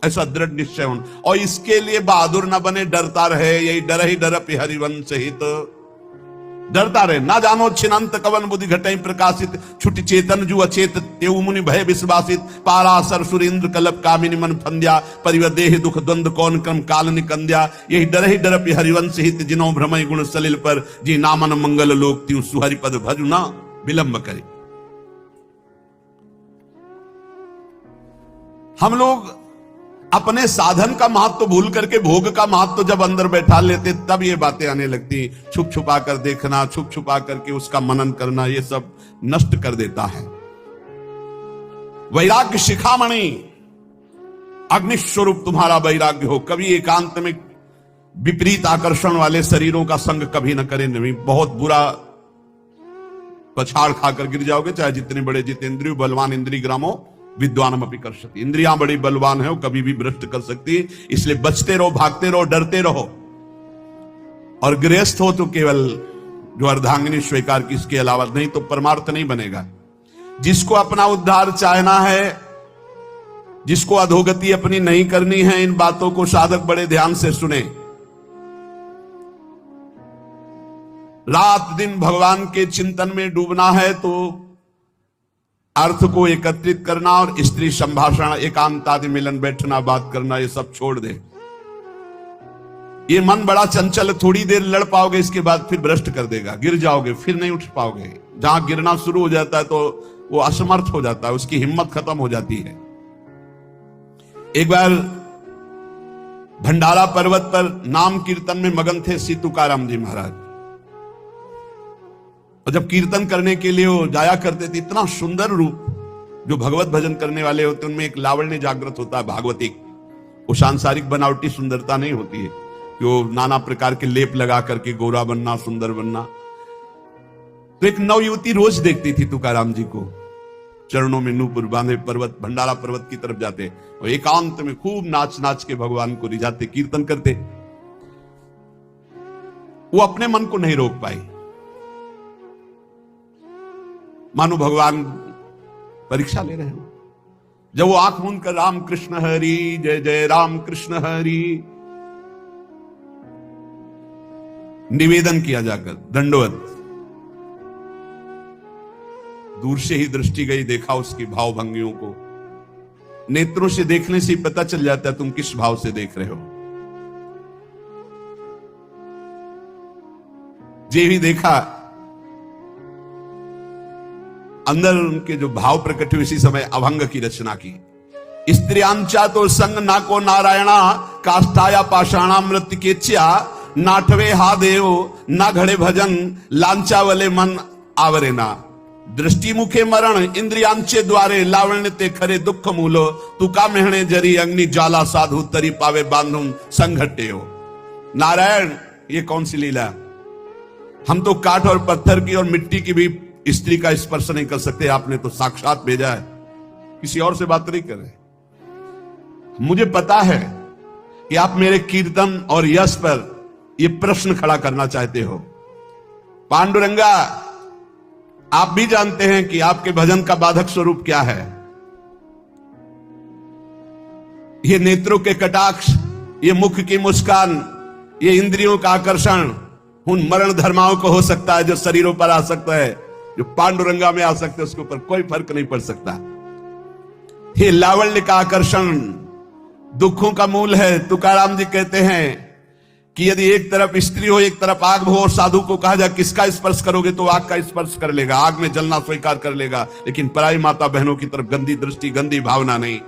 A: ऐसा दृढ़ निश्चय हो। और इसके लिए बहादुर ना बने, डरता रहे, यही डर ही डर हरिवंश हित। डरता रहे, ना जानो छिनंत कवन बुद्धि घटई प्रकाशित, छुट चेतन जु अचेत तेउ मुनि भय विश्वासित। पारासर सुरेंद्र कलप कामिनी मन फंद्या, परिवदेह दुख द्वंद कौन क्रम काल निकंद्या। यही डर ही हरिवंश हित, जिनो भ्रमय गुण सलिल पर, जी नामन मंगल लोक त्यों सुहरि पद भजु ना विलंब करे। हम लोग अपने साधन का महत्व भूल करके भोग का महत्व जब अंदर बैठा लेते तब ये बातें आने लगती। छुप छुपा कर देखना, छुप छुपा करके उसका मनन करना, ये सब नष्ट कर देता है। वैराग्य शिखामणि, अग्निस्वरूप तुम्हारा वैराग्य हो। कभी एकांत में विपरीत आकर्षण वाले शरीरों का संग कभी न करें। नहीं, बहुत बुरा पछाड़ खाकर गिर जाओगे, चाहे जितने बड़े जितेंद्रिय बलवान इंद्रिय ग्रामो विद्वानम अपि कर सकती। इंद्रियां बड़ी बलवान है, वो कभी भी भ्रष्ट कर सकती। इसलिए बचते रहो, भागते रहो, डरते रहो। और गृहस्थ हो तो केवल जो अर्धांगिनी स्वीकार की, इसके अलावा नहीं तो परमार्थ नहीं बनेगा। जिसको अपना उद्धार चाहना है, जिसको अधोगति अपनी नहीं करनी है, इन बातों को साधक बड़े ध्यान से सुने। रात दिन भगवान के चिंतन में डूबना है तो अर्थ को एकत्रित करना और स्त्री संभाषण, एकांत आदि मिलन, बैठना, बात करना, ये सब छोड़ दे। ये मन बड़ा चंचल, थोड़ी देर लड़ पाओगे, इसके बाद फिर भ्रष्ट कर देगा, गिर जाओगे, फिर नहीं उठ पाओगे। जहां गिरना शुरू हो जाता है तो वो असमर्थ हो जाता है, उसकी हिम्मत खत्म हो जाती है। एक बार भंडारा पर्वत पर नाम कीर्तन में मगन थे श्री तुकाराम जी महाराज, और जब कीर्तन करने के लिए वो जाया करते थे, इतना सुंदर रूप, जो भगवत भजन करने वाले होते उनमें एक लावण्य जागृत होता है, भागवतिक। वो सांसारिक बनावटी सुंदरता नहीं होती है, जो नाना प्रकार के लेप लगा करके गोरा बनना, सुंदर बनना। तो एक नवयुवती रोज देखती थी तुकाराम जी को, चरणों में नूपुर बांधे पर्वत, भंडारा पर्वत की तरफ जाते और एकांत में खूब नाच नाच के भगवान को रिझाते, कीर्तन करते। वो अपने मन को नहीं रोक पाई, मानो भगवान परीक्षा ले रहे हो। जब वो आंख मूंद कर राम कृष्ण हरि जय जय राम कृष्ण हरि निवेदन किया जाकर, दंडवत, दूर से ही दृष्टि गई, देखा उसकी भाव भंगियों को। नेत्रों से देखने से पता चल जाता है तुम किस भाव से देख रहे हो। जे भी देखा, अंदर उनके जो भाव प्रकट हुए, इसी समय अभंग की रचना की। स्त्रियांचा तो संग ना को नारायणा, काष्ठाया पाषाणा मृत्युकेच्या, नाटवे हा देव ना घड़े भजन, लांचावले मन आवरेना। दृष्टि मुखे मरण इंद्रियांचे द्वारे, लावण्य ते खरे दुख मूलो, तुका मेहणे जरी अग्नि ज्वाला, साधु तरी पावे बांधुम संघटे हो। नारायण, ये कौन सी लीला? हम तो काठ और पत्थर की और मिट्टी की भी स्त्री का स्पर्श नहीं कर सकते, आपने तो साक्षात भेजा है, किसी और से बात नहीं कर रहे। मुझे पता है कि आप मेरे कीर्तन और यश पर यह प्रश्न खड़ा करना चाहते हो। पांडुरंगा, आप भी जानते हैं कि आपके भजन का बाधक स्वरूप क्या है। ये नेत्रों के कटाक्ष, ये मुख की मुस्कान, ये इंद्रियों का आकर्षण उन मरण धर्माओं को हो सकता है जो शरीरों पर आ सकता है, जो पांडुरंगा में आ सकते हैं, उसके ऊपर कोई फर्क नहीं पड़ सकता। ये लावण्य का आकर्षण दुखों का मूल है। तुकाराम जी कहते हैं कि यदि एक तरफ स्त्री हो, एक तरफ आग हो, और साधु को कहा जाए किसका स्पर्श करोगे, तो आग का स्पर्श कर लेगा, आग में जलना स्वीकार कर लेगा, लेकिन पराई माता बहनों की तरफ गंदी दृष्टि, गंदी भावना नहीं।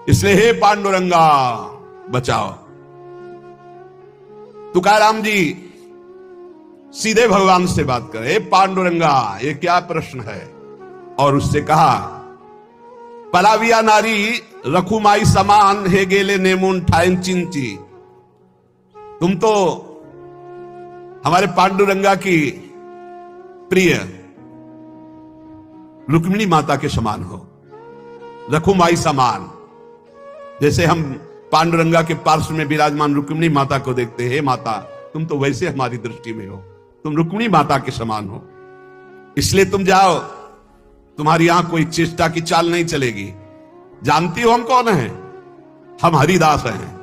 A: इसलिए हे पांडुरंगा बचाओ। तुकाराम जी सीधे भगवान से बात करे, हे पांडुरंगा, ये क्या प्रश्न है? और उससे कहा, पलाविया नारी रखुमाई समान, हे गेले नेमुन ठाइन चिंची। तुम तो हमारे पांडुरंगा की प्रिय रुक्मिणी माता के समान हो, रखुमाई समान। जैसे हम पांडुरंगा के पार्श्व में विराजमान रुक्मिणी माता को देखते हैं, माता तुम तो वैसे हमारी दृष्टि में हो, तुम रुक्मिणी माता के समान हो, इसलिए तुम जाओ, तुम्हारी यहां कोई चेष्टा की चाल नहीं चलेगी। जानती हो हम कौन हैं? हम हरिदास हैं,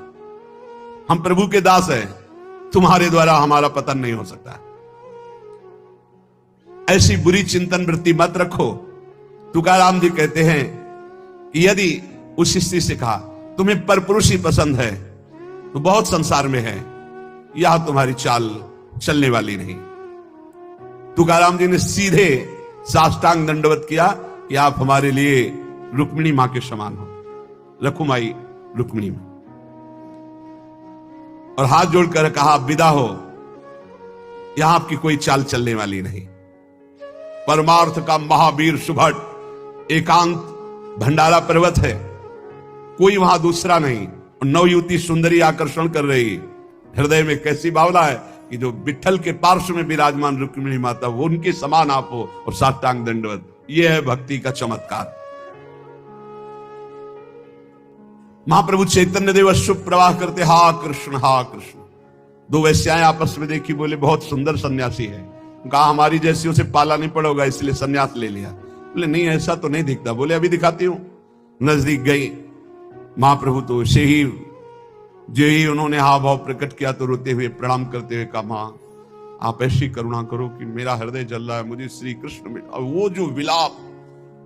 A: हम प्रभु के दास हैं, तुम्हारे द्वारा हमारा पतन नहीं हो सकता। ऐसी बुरी चिंतन वृत्ति मत रखो। तुकाराम जी कहते हैं कि यदि उस स्त्री से कहा तुम्हें परपुरुष ही पसंद है तो बहुत संसार में है, यह तुम्हारी चाल चलने वाली नहीं। तुकाराम जी ने सीधे साष्टांग दंडवत किया कि आप हमारे लिए रुक्मिणी मां के समान हो, रखुमाई रुक्मिणी मां, और हाथ जोड़कर कहा विदा हो, यहां आपकी कोई चाल चलने वाली नहीं। परमार्थ का महावीर सुभट एकांत भंडारा पर्वत है, कोई वहां दूसरा नहीं। और नवयुवती सुंदरी आकर्षण कर रही, हृदय में कैसी भावना है कि जो विठल के पार्श्व में विराजमान रुक्मिणी माता, वो उनके समान आप हो, और साष्टांग दंडवत। यह है भक्ति का चमत्कार। महाप्रभु चैतन्य देव अश्रु प्रवाह करते, हा कृष्ण हा कृष्ण। दो वैश्याएं आपस में देखी, बोले बहुत सुंदर सन्यासी है। कहा हमारी जैसी उसे पाला नहीं पड़ोगा, इसलिए सन्यास ले लिया। बोले नहीं ऐसा तो नहीं दिखता। बोले अभी दिखाती हूं। नजदीक गई महाप्रभु तो उसे ही जो ही उन्होंने हाव भाव प्रकट किया तो रोते हुए प्रणाम करते हुए कहा, मां आप ऐसी करुणा करो कि मेरा हृदय जल रहा है, मुझे श्री कृष्ण में। और वो जो विलाप,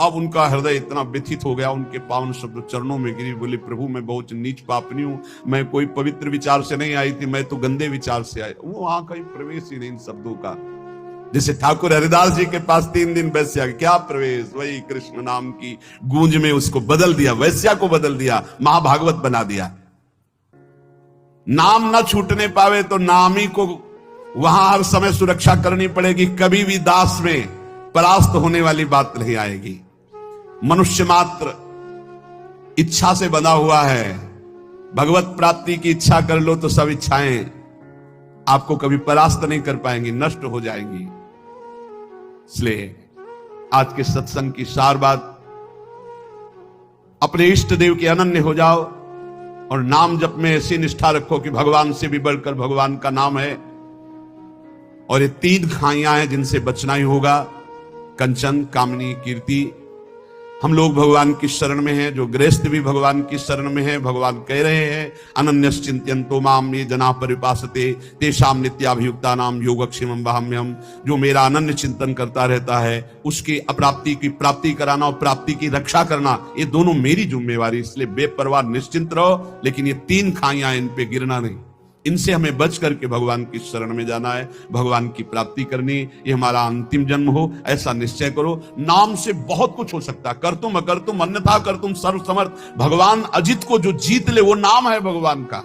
A: अब उनका हृदय इतना व्यथित हो गया, उनके पावन शब्द चरणों में गिरी। बोले प्रभु मैं बहुत नीच पापनी हूं, मैं कोई पवित्र विचार से नहीं आई थी, मैं तो गंदे विचार से आई। वो वहां कहीं प्रवेश ही नहीं इन शब्दों का। जैसे ठाकुर हरिदास जी के पास 3 दिन वैश्या, क्या प्रवेश, वही कृष्ण नाम की गूंज में उसको बदल दिया, वैश्या को बदल दिया, महाभागवत बना दिया। नाम ना छूटने पावे तो नामी को वहां हर समय सुरक्षा करनी पड़ेगी, कभी भी दास में परास्त होने वाली बात नहीं आएगी। मनुष्य मात्र इच्छा से बंधा हुआ है, भगवत प्राप्ति की इच्छा कर लो तो सब इच्छाएं आपको कभी परास्त नहीं कर पाएंगी, नष्ट हो जाएंगी। इसलिए आज के सत्संग की सार बात, अपने इष्ट देव के अनन्य हो जाओ और नाम जप में ऐसी निष्ठा रखो कि भगवान से भी बढ़कर भगवान का नाम है। और ये 3 खाइयां हैं जिनसे बचना ही होगा, कंचन, कामनी, कीर्ति। हम लोग भगवान की शरण में हैं, जो गृहस्थ भी भगवान की शरण में हैं। भगवान कह रहे हैं अनन्यस चिंत्यन्तो माम ये जना परिपासते तेषाम नित्याभियुक्ता नाम योगक्षेमं वहाम्यहम्। जो मेरा अनन्य चिंतन करता रहता है उसकी अप्राप्ति की प्राप्ति कराना और प्राप्ति की रक्षा करना, ये दोनों मेरी जिम्मेवारी। इसलिए बेपरवाह निश्चिंत रहो, लेकिन ये 3 खाइयां, इन पे गिरना नहीं। इनसे हमें बच करके भगवान की शरण में जाना है, भगवान की प्राप्ति करनी। ये हमारा अंतिम जन्म हो ऐसा निश्चय करो। नाम से बहुत कुछ हो सकता है, कर तुम अगर तुम अन्यथा कर तुम सर्व समर्थ। भगवान अजित को जो जीत ले वो नाम है भगवान का।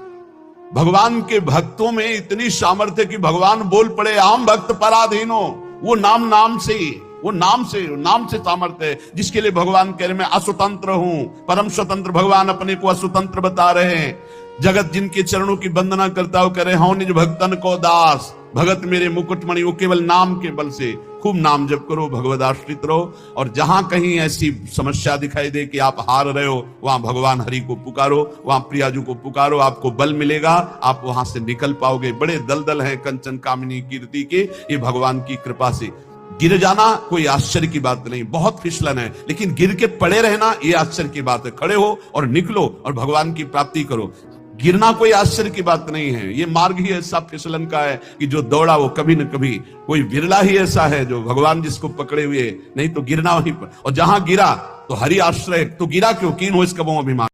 A: भगवान के भक्तों में इतनी सामर्थ्य कि भगवान बोल पड़े आम भक्त पराधीनो, वो नाम से ही, वो नाम से सामर्थ्य है। जिसके लिए भगवान कह रहे मैं अस्वतंत्र हूं, परम स्वतंत्र। भगवान अपने को अस्वतंत्र बता रहे हैं। जगत जिनके चरणों की वंदना करता हो करे हूं निज भक्तन को दास, भगत मेरे मुकुटमणि। वो केवल नाम के बल से खूब नाम जप करो, भगवद आश्रित रहो। और जहां कहीं ऐसी समस्या दिखाई दे कि आप हार रहे हो, वहां भगवान हरि को पुकारो, वहां प्रियाजू को पुकारो, आपको बल मिलेगा, आप वहां से निकल पाओगे। बड़े दलदल हैं कंचन, कामिनी, कीर्ति के, ये भगवान की कृपा से। गिर जाना कोई आश्चर्य की बात नहीं, बहुत फिसलन है, लेकिन गिर के पड़े रहना ये आश्चर्य की बात है। खड़े हो और निकलो और भगवान की प्राप्ति करो। गिरना कोई आश्चर्य की बात नहीं है। ये मार्ग ही ऐसा फिसलन का है कि जो दौड़ा वो कभी न कभी, कोई विरला ही ऐसा है जो भगवान जिसको पकड़े हुए, नहीं तो गिरना वहीं पर। और जहां गिरा तो हरि आश्रय, तो गिरा क्यों, कीन हो इसका वो अभिमान।